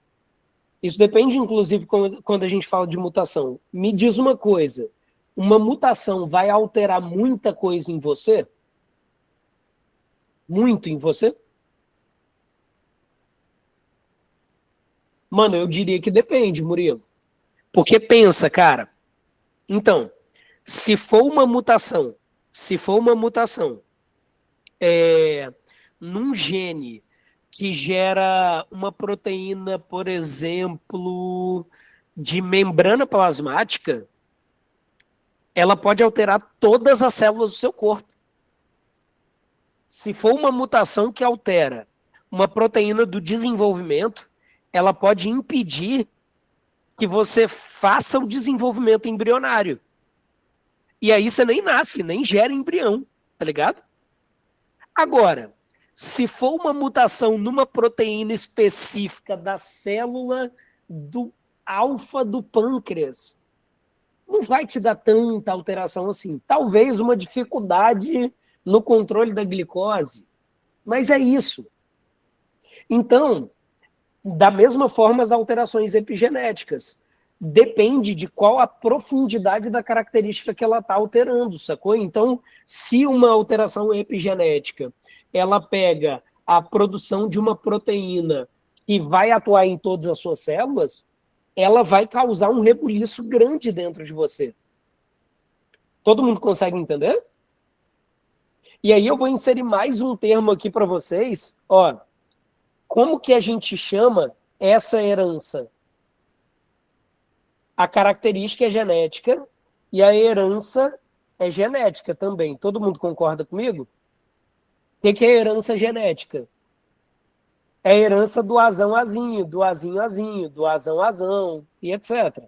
Speaker 1: Isso depende, inclusive, quando a gente fala de mutação. Me diz uma coisa, uma mutação vai alterar muita coisa em você? Muito em você? Mano, eu diria que depende, Murilo. Porque pensa, cara, Então, se for uma mutação, num gene que gera uma proteína, por exemplo, de membrana plasmática, ela pode alterar todas as células do seu corpo. Se for uma mutação que altera uma proteína do desenvolvimento, ela pode impedir que você faça o desenvolvimento embrionário. E aí você nem nasce, nem gera embrião, tá ligado? Agora, se for uma mutação numa proteína específica da célula do alfa do pâncreas, não vai te dar tanta alteração assim. Talvez uma dificuldade no controle da glicose, mas é isso. Então, da mesma forma, as alterações epigenéticas. Depende de qual a profundidade da característica que ela está alterando, sacou? Então, se uma alteração epigenética, ela pega a produção de uma proteína que vai atuar em todas as suas células, ela vai causar um rebuliço grande dentro de você. Todo mundo consegue entender? E aí eu vou inserir mais um termo aqui para vocês. Ó, como que a gente chama essa herança? A característica é genética e a herança é genética também. Todo mundo concorda comigo? O que é herança genética? É a herança do azão azinho, do azinho azinho, do azão azão e etc.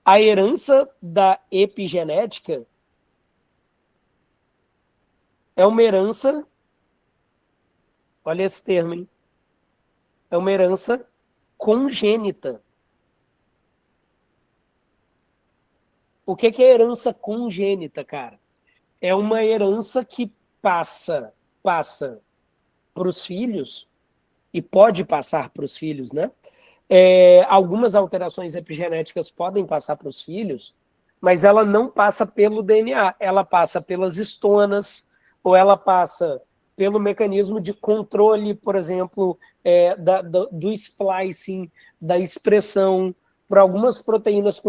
Speaker 1: A herança da epigenética é uma herança, olha esse termo, hein? É uma herança congênita. O que é herança congênita, cara? É uma herança que passa para os filhos, e pode passar para os filhos, né? Algumas alterações epigenéticas podem passar para os filhos, mas ela não passa pelo DNA, ela passa pelas estonas, ou ela passa pelo mecanismo de controle, por exemplo, do splicing, da expressão, por algumas proteínas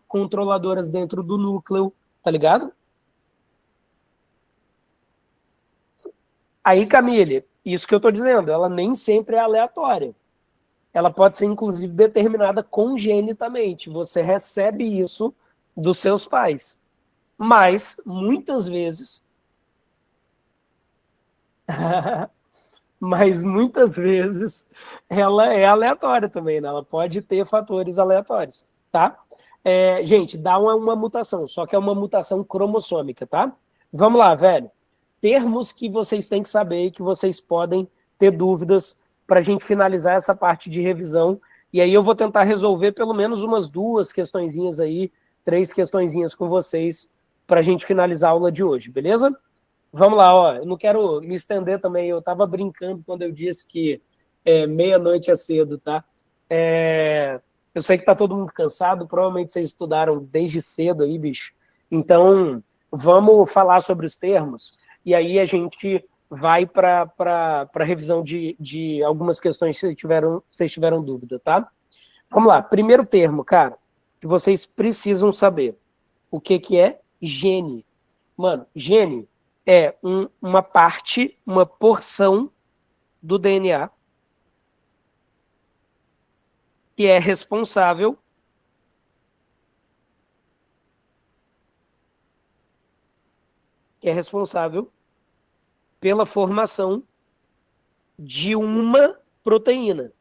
Speaker 1: controladoras dentro do núcleo, tá ligado? Aí, Camille, isso que eu estou dizendo, ela nem sempre é aleatória. Ela pode ser, inclusive, determinada congenitamente. Você recebe isso dos seus pais. Mas, muitas vezes, ela é aleatória também, né? Ela pode ter fatores aleatórios, tá? Gente, dá uma mutação, só que é uma mutação cromossômica, tá? Vamos lá, velho. Termos que vocês têm que saber e que vocês podem ter dúvidas para a gente finalizar essa parte de revisão. E aí eu vou tentar resolver pelo menos umas 2 questõezinhas aí, 3 questõezinhas com vocês para a gente finalizar a aula de hoje, beleza? Vamos lá, ó. Eu não quero me estender também. Eu estava brincando quando eu disse que meia-noite é cedo, tá? Eu sei que tá todo mundo cansado, provavelmente vocês estudaram desde cedo aí, bicho. Então, vamos falar sobre os termos e aí a gente vai para a revisão de algumas questões que vocês tiveram dúvida, tá? Vamos lá. Primeiro termo, cara, que vocês precisam saber. O que é gene? Mano, gene é uma parte, uma porção do DNA que é responsável pela formação de uma proteína.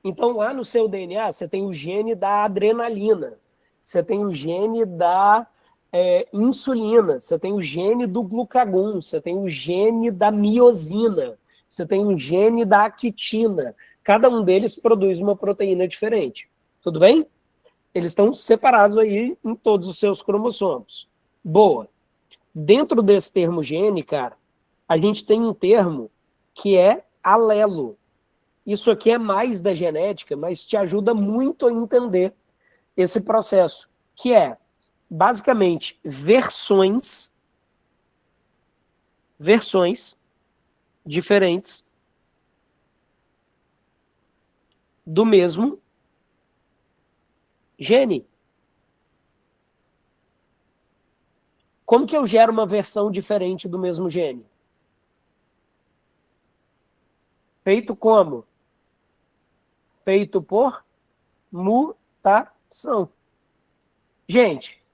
Speaker 1: Então, lá no seu DNA, você tem o gene da adrenalina, você tem o gene da insulina, você tem o gene do glucagon, você tem o gene da miosina, você tem o gene da actina. Cada um deles produz uma proteína diferente. Tudo bem? Eles estão separados aí em todos os seus cromossomos. Boa. Dentro desse termo gene, cara, a gente tem um termo que é alelo. Isso aqui é mais da genética, mas te ajuda muito a entender esse processo, que é, basicamente, versões diferentes do mesmo gene. Como que eu gero uma versão diferente do mesmo gene? Feito como? Feito por mutação. Gente,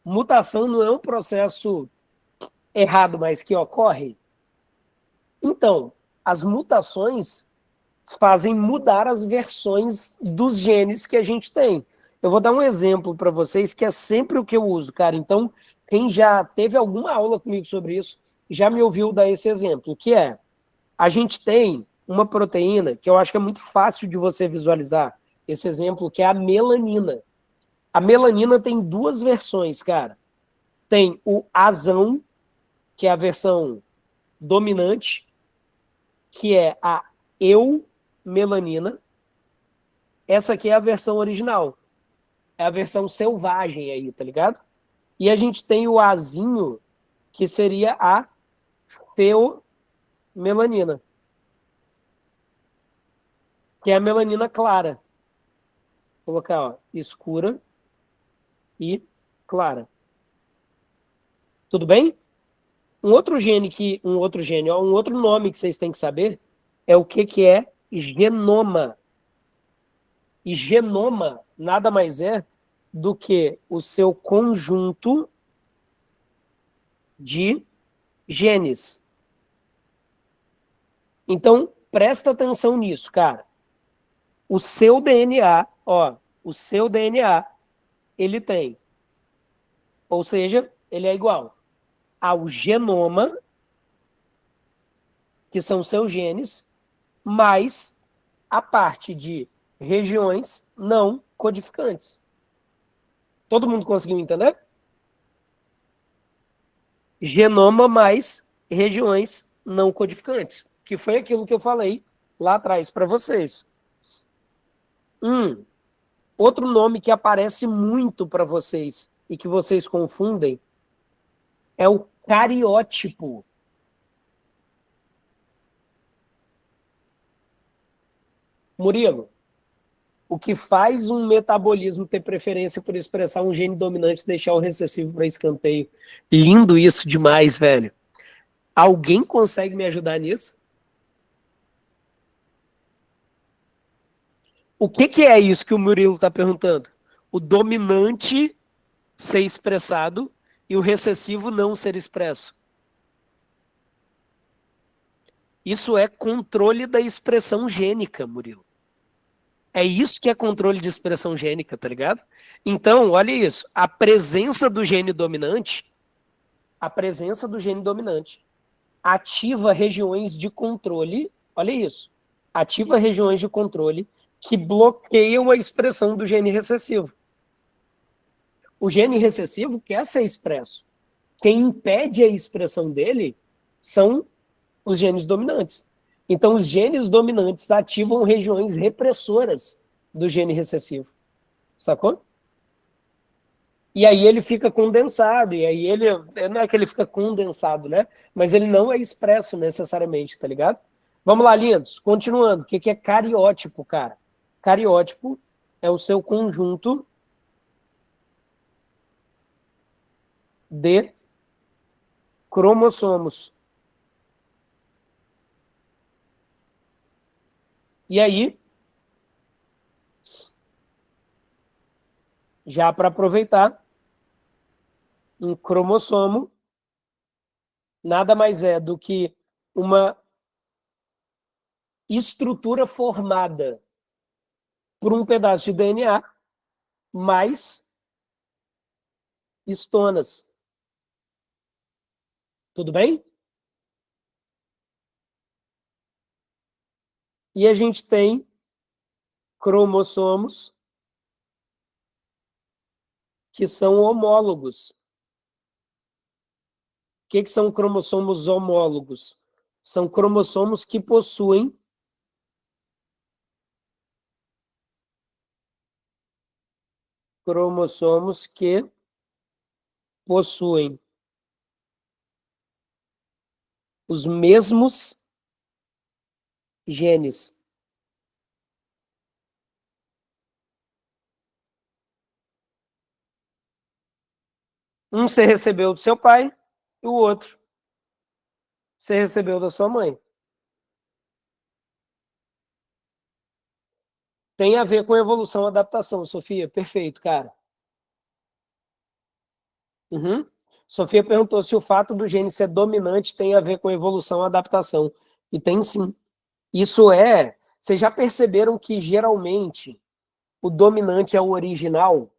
Speaker 1: mutação não é um processo errado, mas que ocorre? Então, as mutações fazem mudar as versões dos genes que a gente tem. Eu vou dar um exemplo para vocês que é sempre o que eu uso, cara. Então, quem já teve alguma aula comigo sobre isso, já me ouviu dar esse exemplo, que é, a gente tem uma proteína que eu acho que é muito fácil de você visualizar, esse exemplo, que é a melanina. A melanina tem duas versões, cara. Tem o azão, que é a versão dominante, que é a eumelanina. Essa aqui é a versão original. É a versão selvagem aí, tá ligado? E a gente tem o azinho, que seria a feomelanina, que é a melanina clara. Vou colocar, ó, escura e clara. Tudo bem? Um outro nome que vocês têm que saber é o que é genoma. E genoma nada mais é do que o seu conjunto de genes. Então, presta atenção nisso, cara. O seu DNA, ó, o seu DNA, ele tem, ou seja, ele é igual ao genoma, que são seus genes, mais a parte de regiões não codificantes. Todo mundo conseguiu entender? Genoma mais regiões não codificantes, que foi aquilo que eu falei lá atrás para vocês. Outro nome que aparece muito para vocês e que vocês confundem é o cariótipo. Murilo, o que faz um metabolismo ter preferência por expressar um gene dominante e deixar o recessivo para escanteio? Lindo isso demais, velho. Alguém consegue me ajudar nisso? O que é isso que o Murilo está perguntando? O dominante ser expressado e o recessivo não ser expresso. Isso é controle da expressão gênica, Murilo. É isso que é controle de expressão gênica, tá ligado? Então, olha isso. A presença do gene dominante ativa regiões de controle, olha isso. Ativa regiões de controle que bloqueiam a expressão do gene recessivo. O gene recessivo quer ser expresso. Quem impede a expressão dele são os genes dominantes. Então, os genes dominantes ativam regiões repressoras do gene recessivo. Sacou? E aí ele fica condensado, e aí ele, não é que ele fica condensado, né? Mas ele não é expresso necessariamente, tá ligado? Vamos lá, lindos, continuando. O que é cariótipo, cara? Cariótipo é o seu conjunto de cromossomos. E aí, já para aproveitar, um cromossomo nada mais é do que uma estrutura formada por um pedaço de DNA mais estonas. Tudo bem? E a gente tem cromossomos que são homólogos. O que são cromossomos homólogos? São cromossomos que possuem os mesmos genes. Um você recebeu do seu pai e o outro você recebeu da sua mãe. Tem a ver com evolução e adaptação, Sofia. Perfeito, cara. Uhum. Sofia perguntou se o fato do gene ser dominante tem a ver com evolução e adaptação. E tem sim. Isso é. Vocês já perceberam que geralmente o dominante é o original?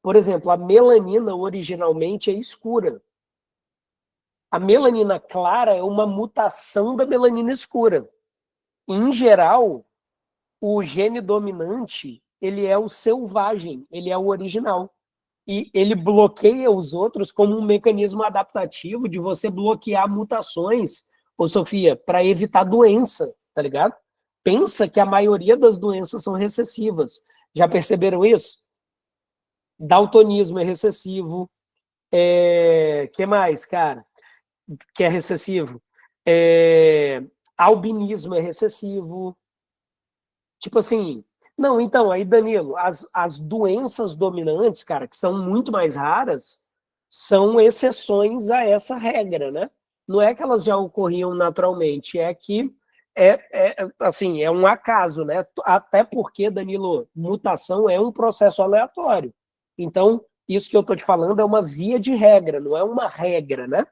Speaker 1: Por exemplo, a melanina originalmente é escura. A melanina clara é uma mutação da melanina escura. Em geral, o gene dominante, ele é o selvagem, ele é o original. E ele bloqueia os outros como um mecanismo adaptativo de você bloquear mutações, ô Sofia, para evitar doença, tá ligado? Pensa que a maioria das doenças são recessivas. Já perceberam isso? Daltonismo é recessivo. Que mais, cara? Que é recessivo? É... Albinismo é recessivo. Tipo assim, não, então, aí, Danilo, as doenças dominantes, cara, que são muito mais raras, são exceções a essa regra, né? Não é que elas já ocorriam naturalmente, é que assim, é um acaso, né? Até porque, Danilo, mutação é um processo aleatório. Então, isso que eu tô te falando é uma via de regra, não é uma regra, né?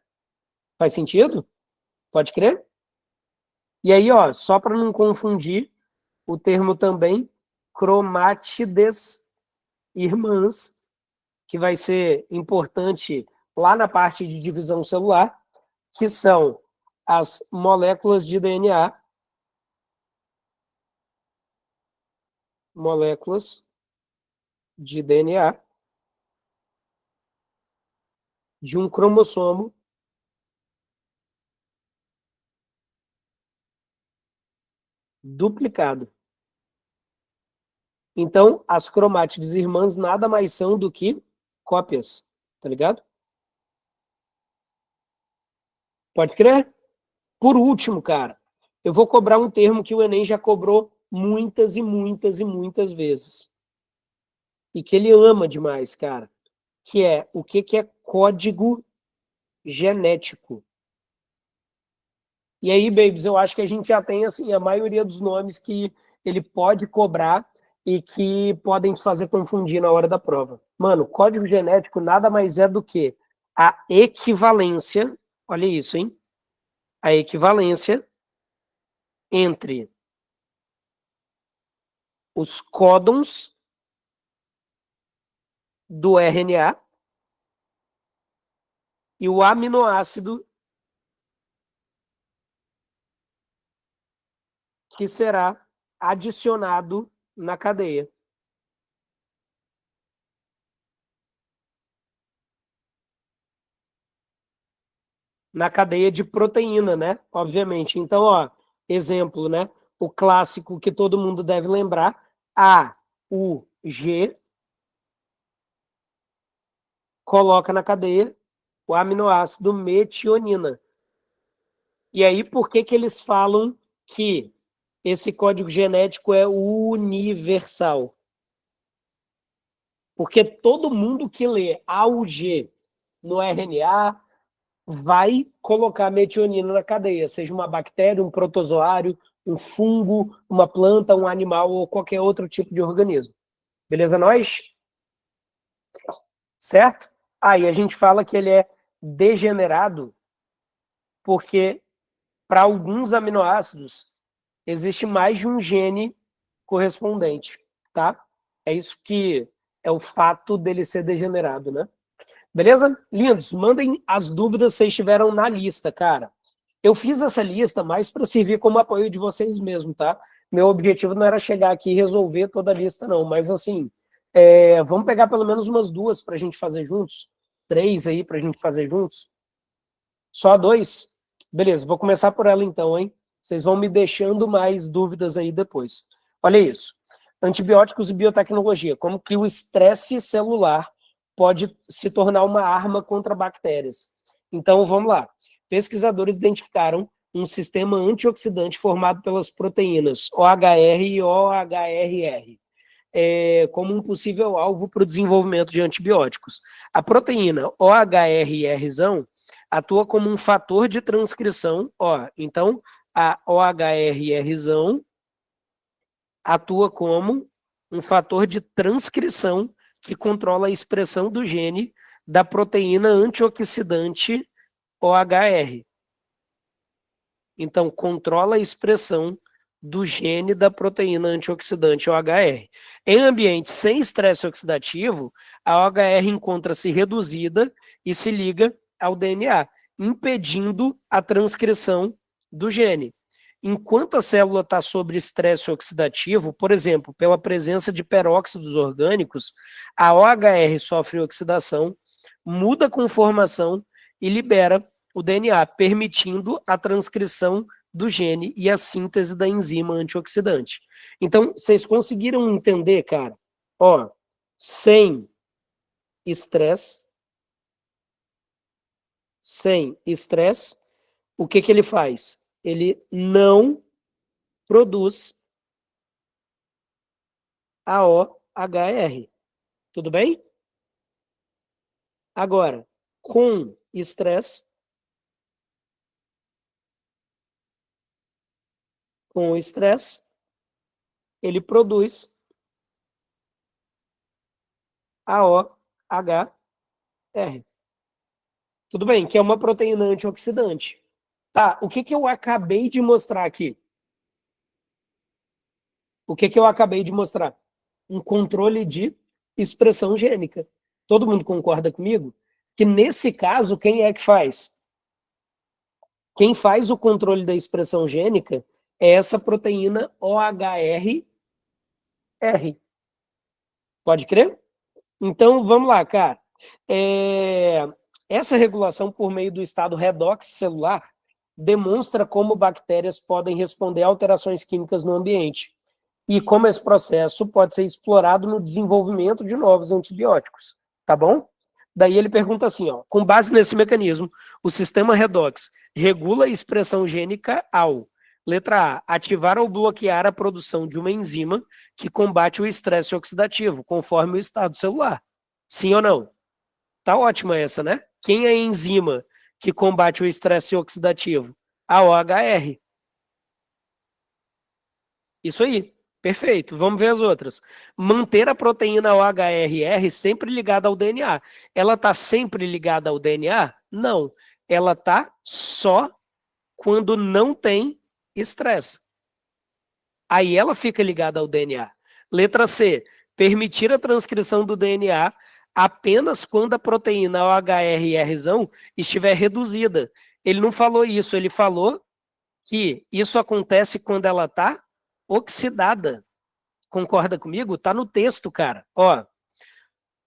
Speaker 1: Faz sentido? Pode crer? E aí, ó, só para não confundir, o termo também cromátides irmãs, que vai ser importante lá na parte de divisão celular, que são as moléculas de DNA, moléculas de DNA de um cromossomo duplicado. Então, as cromátides irmãs nada mais são do que cópias, tá ligado? Pode crer? Por último, cara, eu vou cobrar um termo que o Enem já cobrou muitas e muitas e muitas vezes. E que ele ama demais, cara. Que é o que é código genético. E aí, babies, eu acho que a gente já tem assim a maioria dos nomes que ele pode cobrar e que podem fazer confundir na hora da prova. Mano, código genético nada mais é do que a equivalência, olha isso, hein? A equivalência entre os códons do RNA e o aminoácido que será adicionado na cadeia. Na cadeia de proteína, né? Obviamente. Então, ó, exemplo, né? O clássico que todo mundo deve lembrar, A, U, G, coloca na cadeia o aminoácido metionina. E aí, por que que eles falam que esse código genético é universal? Porque todo mundo que lê A U G no RNA vai colocar metionina na cadeia, seja uma bactéria, um protozoário, um fungo, uma planta, um animal ou qualquer outro tipo de organismo. Beleza, nós? Certo? Aí a gente fala que ele é degenerado porque para alguns aminoácidos existe mais de um gene correspondente, tá? É isso que é o fato dele ser degenerado, né? Beleza? Lindos, mandem as dúvidas se vocês estiveram na lista, cara. Eu fiz essa lista mais para servir como apoio de vocês mesmo, tá? Meu objetivo não era chegar aqui e resolver toda a lista, não. Mas, assim, vamos pegar pelo menos umas duas para a gente fazer juntos? Três aí para a gente fazer juntos? Só dois? Beleza, vou começar por ela então, hein? Vocês vão me deixando mais dúvidas aí depois. Olha isso. Antibióticos e biotecnologia. Como que o estresse celular pode se tornar uma arma contra bactérias. Então, vamos lá. Pesquisadores identificaram um sistema antioxidante formado pelas proteínas OHR e OHRR. como um possível alvo para o desenvolvimento de antibióticos. A proteína OHRR atua como um fator de transcrição, então a OHRR atua como um fator de transcrição que controla a expressão do gene da proteína antioxidante OHR. Então, controla a expressão do gene da proteína antioxidante OHR. Em ambientes sem estresse oxidativo, a OHR encontra-se reduzida e se liga ao DNA, impedindo a transcrição do gene. Enquanto a célula está sob estresse oxidativo, por exemplo, pela presença de peróxidos orgânicos, a OHR sofre oxidação, muda a conformação e libera o DNA, permitindo a transcrição do gene e a síntese da enzima antioxidante. Então, vocês conseguiram entender, cara? Sem estresse, o que ele faz? Ele não produz a OHR. Tudo bem? Agora, com estresse, ele produz a OHR. Tudo bem, que é uma proteína antioxidante. Tá, o que eu acabei de mostrar aqui? O que eu acabei de mostrar? Um controle de expressão gênica. Todo mundo concorda comigo? Que nesse caso, quem é que faz? Quem faz o controle da expressão gênica é essa proteína OHR. Pode crer? Então, vamos lá, cara. Essa regulação por meio do estado redox celular demonstra como bactérias podem responder a alterações químicas no ambiente e como esse processo pode ser explorado no desenvolvimento de novos antibióticos, tá bom? Daí ele pergunta assim, com base nesse mecanismo, o sistema redox regula a expressão gênica ao, letra A, ativar ou bloquear a produção de uma enzima que combate o estresse oxidativo, conforme o estado celular. Sim ou não? Tá ótima essa, né? Quem é a enzima que combate o estresse oxidativo? A OHR. Isso aí. Perfeito. Vamos ver as outras. Manter a proteína OHRR sempre ligada ao DNA. Ela está sempre ligada ao DNA? Não. Ela está só quando não tem estresse. Aí ela fica ligada ao DNA. Letra C. Permitir a transcrição do DNA apenas quando a proteína OHRR estiver reduzida. Ele não falou isso, ele falou que isso acontece quando ela está oxidada. Concorda comigo? Tá no texto, cara.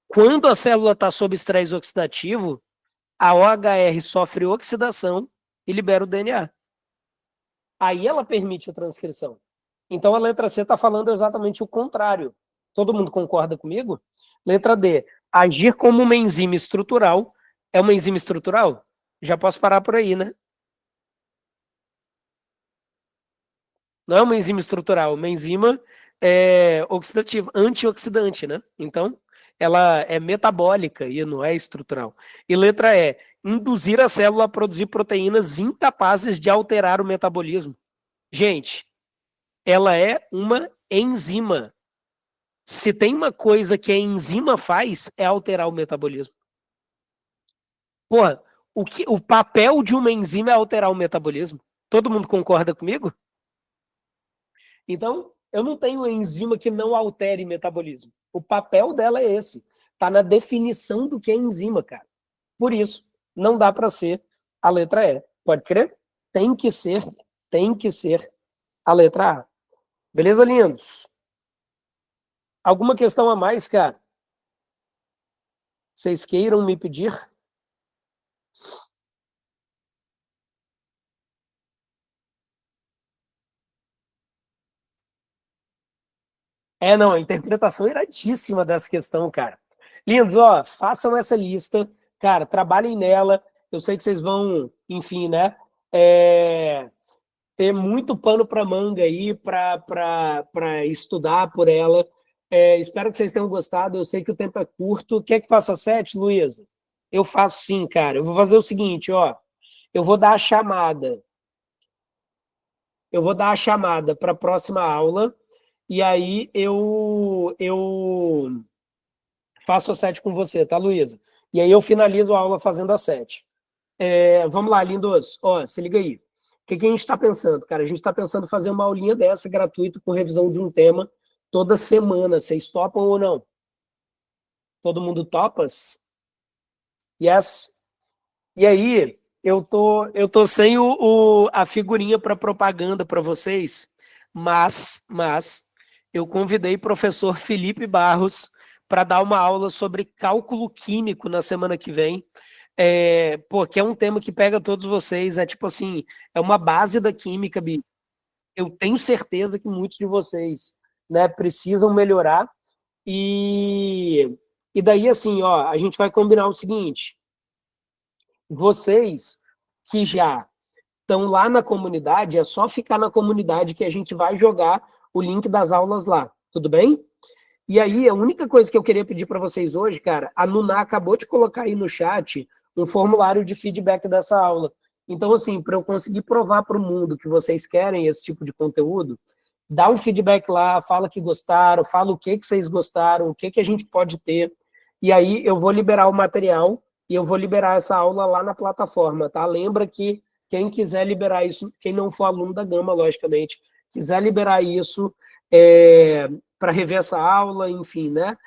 Speaker 1: Quando a célula está sob estresse oxidativo, a OHR sofre oxidação e libera o DNA. Aí ela permite a transcrição. Então a letra C está falando exatamente o contrário. Todo mundo concorda comigo? Letra D. Agir como uma enzima estrutural. É uma enzima estrutural? Já posso parar por aí, né? Não é uma enzima estrutural, uma enzima oxidativa, antioxidante, né? Então, ela é metabólica e não é estrutural. E letra E, induzir a célula a produzir proteínas incapazes de alterar o metabolismo. Gente, ela é uma enzima. Se tem uma coisa que a enzima faz, é alterar o metabolismo. Porra, o papel de uma enzima é alterar o metabolismo. Todo mundo concorda comigo? Então, eu não tenho enzima que não altere metabolismo. O papel dela é esse. Está na definição do que é enzima, cara. Por isso, não dá para ser a letra E. Pode crer? Tem que ser a letra A. Beleza, lindos? Alguma questão a mais, cara? Vocês queiram me pedir? Não, a interpretação é iradíssima dessa questão, cara. Lindos, façam essa lista, cara, trabalhem nela. Eu sei que vocês vão, enfim, né, ter muito pano para manga aí para estudar por ela. Espero que vocês tenham gostado. Eu sei que o tempo é curto. Quer que faça 7, Luísa? Eu faço sim, cara. Eu vou fazer o seguinte, ó. Eu vou dar a chamada. Eu vou dar a chamada para a próxima aula. E aí eu faço a 7 com você, tá, Luísa? E aí eu finalizo a aula fazendo a 7. Vamos lá, lindos. Ó, se liga aí. O que a gente está pensando, cara? A gente está pensando em fazer uma aulinha dessa gratuita com revisão de um tema toda semana. Vocês topam ou não? Todo mundo topas? Yes. E aí, eu tô sem a figurinha para propaganda para vocês, mas eu convidei o professor Felipe Barros para dar uma aula sobre cálculo químico na semana que vem. Que é um tema que pega todos vocês, é tipo assim, é uma base da química, Bi. Eu tenho certeza que muitos de vocês, né, precisam melhorar e, e daí assim, ó, a gente vai combinar o seguinte, vocês que já estão lá na comunidade, é só ficar na comunidade que a gente vai jogar o link das aulas lá, tudo bem? E aí, a única coisa que eu queria pedir para vocês hoje, cara, a Nuná acabou de colocar aí no chat um formulário de feedback dessa aula. Então, assim, para eu conseguir provar para o mundo que vocês querem esse tipo de conteúdo, dá um feedback lá, fala que gostaram, fala o que vocês gostaram, o que a gente pode ter. E aí eu vou liberar o material e eu vou liberar essa aula lá na plataforma, tá? Lembra que quem quiser liberar isso, quem não for aluno da Gama, logicamente, quiser liberar isso para rever essa aula, enfim, né?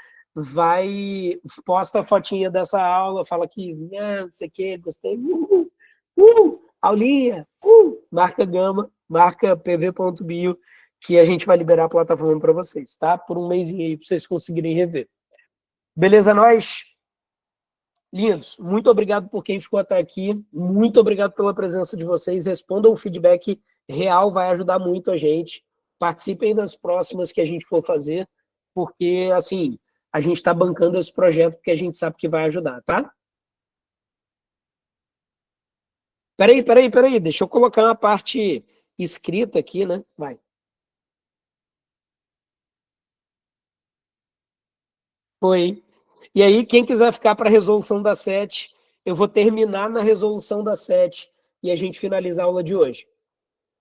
Speaker 1: Posta a fotinha dessa aula, fala que, não sei o que, gostei, aulinha, marca Gama, marca pv.bio, que a gente vai liberar a plataforma para vocês, tá? Por um mêsinho aí, para vocês conseguirem rever. Beleza, nós? Lindos, muito obrigado por quem ficou até aqui, muito obrigado pela presença de vocês, respondam o feedback real, vai ajudar muito a gente, participem das próximas que a gente for fazer, porque, assim, a gente está bancando esse projeto porque a gente sabe que vai ajudar, tá? Peraí, deixa eu colocar uma parte escrita aqui, né? Vai. Foi. E aí, quem quiser ficar para a resolução da 7, eu vou terminar na resolução da 7 e a gente finaliza a aula de hoje.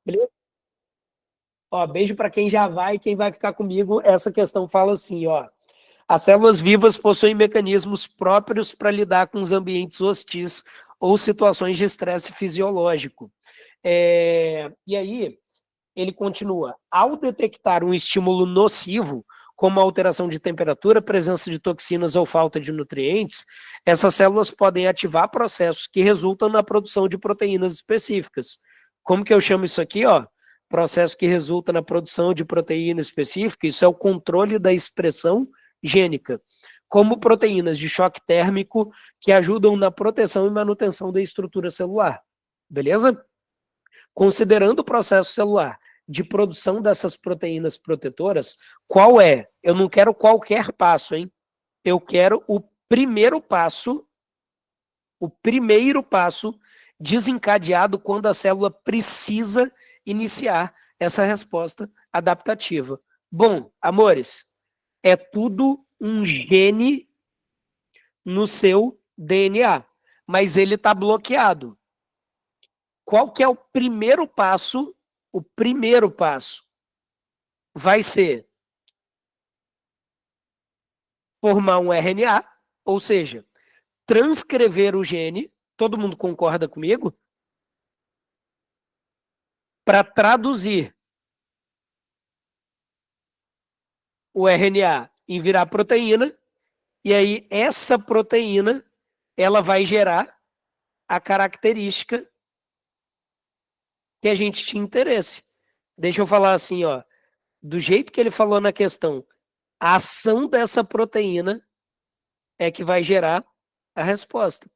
Speaker 1: Beleza? Ó, beijo para quem já vai e quem vai ficar comigo. Essa questão fala assim, ó. As células vivas possuem mecanismos próprios para lidar com os ambientes hostis ou situações de estresse fisiológico. E aí, ele continua. Ao detectar um estímulo nocivo, como a alteração de temperatura, presença de toxinas ou falta de nutrientes, essas células podem ativar processos que resultam na produção de proteínas específicas. Como que eu chamo isso aqui, ó? Processo que resulta na produção de proteína específica, isso é o controle da expressão gênica, como proteínas de choque térmico que ajudam na proteção e manutenção da estrutura celular. Beleza? Considerando o processo celular de produção dessas proteínas protetoras, qual é? Eu não quero qualquer passo, hein? Eu quero o primeiro passo desencadeado quando a célula precisa iniciar essa resposta adaptativa. Bom, amores, é tudo um gene no seu DNA, mas ele está bloqueado. Qual que é o primeiro passo? O primeiro passo vai ser formar um RNA, ou seja, transcrever o gene, todo mundo concorda comigo? Para traduzir o RNA em virar proteína, e aí essa proteína ela vai gerar a característica que a gente tinha interesse. Deixa eu falar assim, ó, do jeito que ele falou na questão, a ação dessa proteína é que vai gerar a resposta.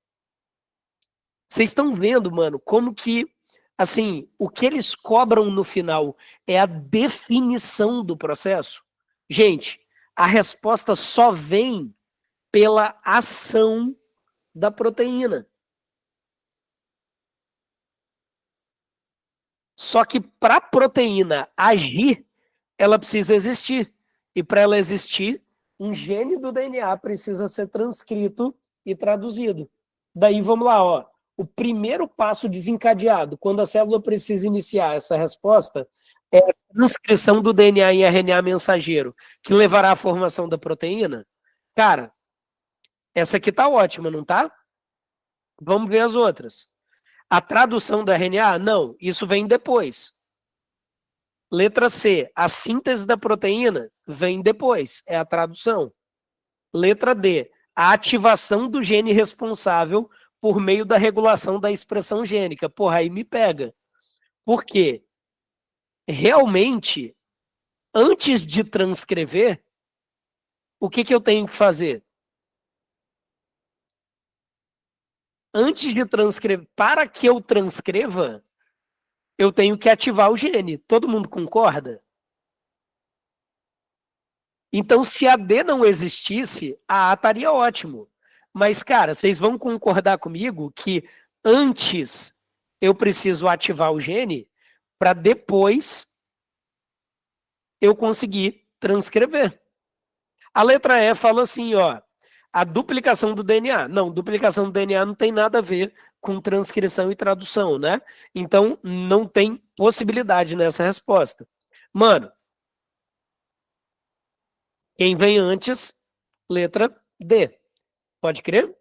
Speaker 1: Vocês estão vendo, mano, como que, assim, o que eles cobram no final é a definição do processo? Gente, a resposta só vem pela ação da proteína. Só que para a proteína agir, ela precisa existir. E para ela existir, um gene do DNA precisa ser transcrito e traduzido. Daí, vamos lá, ó. O primeiro passo desencadeado, quando a célula precisa iniciar essa resposta, é a transcrição do DNA em RNA mensageiro, que levará à formação da proteína. Cara, essa aqui tá ótima, não tá? Vamos ver as outras. A tradução do RNA? Não, isso vem depois. Letra C, a síntese da proteína vem depois, é a tradução. Letra D, a ativação do gene responsável por meio da regulação da expressão gênica. Porra, aí me pega. Por quê? Realmente, antes de transcrever, o que que eu tenho que fazer? Antes de transcrever, para que eu transcreva, eu tenho que ativar o gene. Todo mundo concorda? Então, se a D não existisse, a A estaria ótimo. Mas, cara, vocês vão concordar comigo que antes eu preciso ativar o gene para depois eu conseguir transcrever. A letra E fala assim, ó, a duplicação do DNA. Não, duplicação do DNA não tem nada a ver com transcrição e tradução, né? Então, não tem possibilidade nessa resposta. Mano, quem vem antes? Letra D. Pode crer?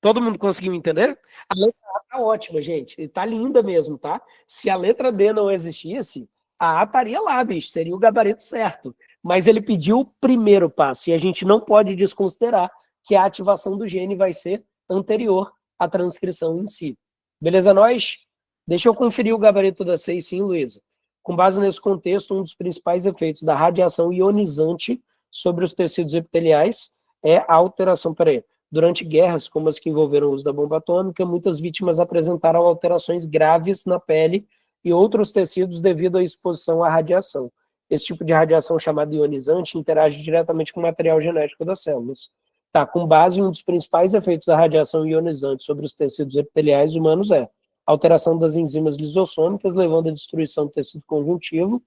Speaker 1: Todo mundo conseguiu entender? A letra A tá ótima, gente. E tá linda mesmo, tá? Se a letra D não existisse, a A estaria lá, bicho. Seria o gabarito certo. Mas ele pediu o primeiro passo. E a gente não pode desconsiderar que a ativação do gene vai ser anterior à transcrição em si. Beleza, nós? Deixa eu conferir o gabarito da 6, sim, Luísa. Com base nesse contexto, um dos principais efeitos da radiação ionizante sobre os tecidos epiteliais é a alteração. Peraí. Durante guerras, como as que envolveram o uso da bomba atômica, muitas vítimas apresentaram alterações graves na pele e outros tecidos devido à exposição à radiação. Esse tipo de radiação, chamada ionizante, interage diretamente com o material genético das células. Tá, com base em um dos principais efeitos da radiação ionizante sobre os tecidos epiteliais humanos é alteração das enzimas lisossômicas, levando à destruição do tecido conjuntivo,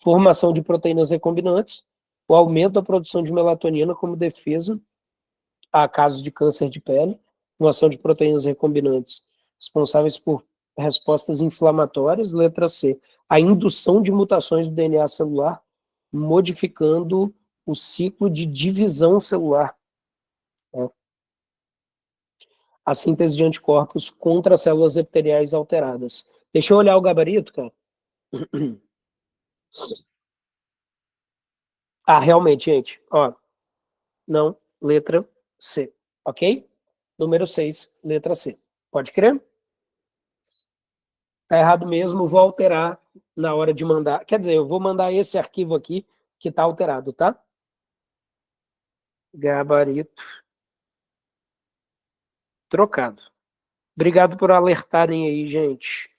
Speaker 1: formação de proteínas recombinantes, o aumento da produção de melatonina como defesa a casos de câncer de pele, uma ação de proteínas recombinantes responsáveis por respostas inflamatórias. Letra C, a indução de mutações do DNA celular, modificando o ciclo de divisão celular. A síntese de anticorpos contra células epiteliais alteradas. Deixa eu olhar o gabarito, cara. Ah, realmente, gente. Ó, não, letra C. Ok? Número 6, letra C. Pode crer? Tá errado mesmo, vou alterar na hora de mandar. Quer dizer, eu vou mandar esse arquivo aqui que tá alterado, tá? Gabarito trocado. Obrigado por alertarem aí, gente.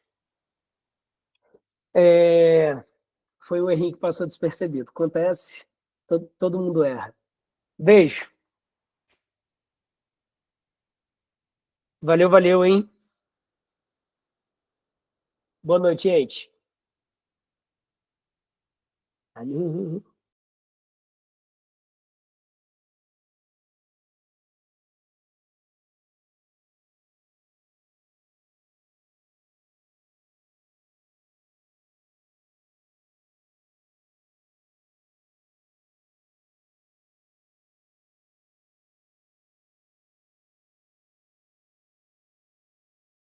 Speaker 1: Foi um errinho que passou despercebido. Acontece, todo mundo erra. Beijo. Valeu, valeu, hein? Boa noite, gente. Valeu.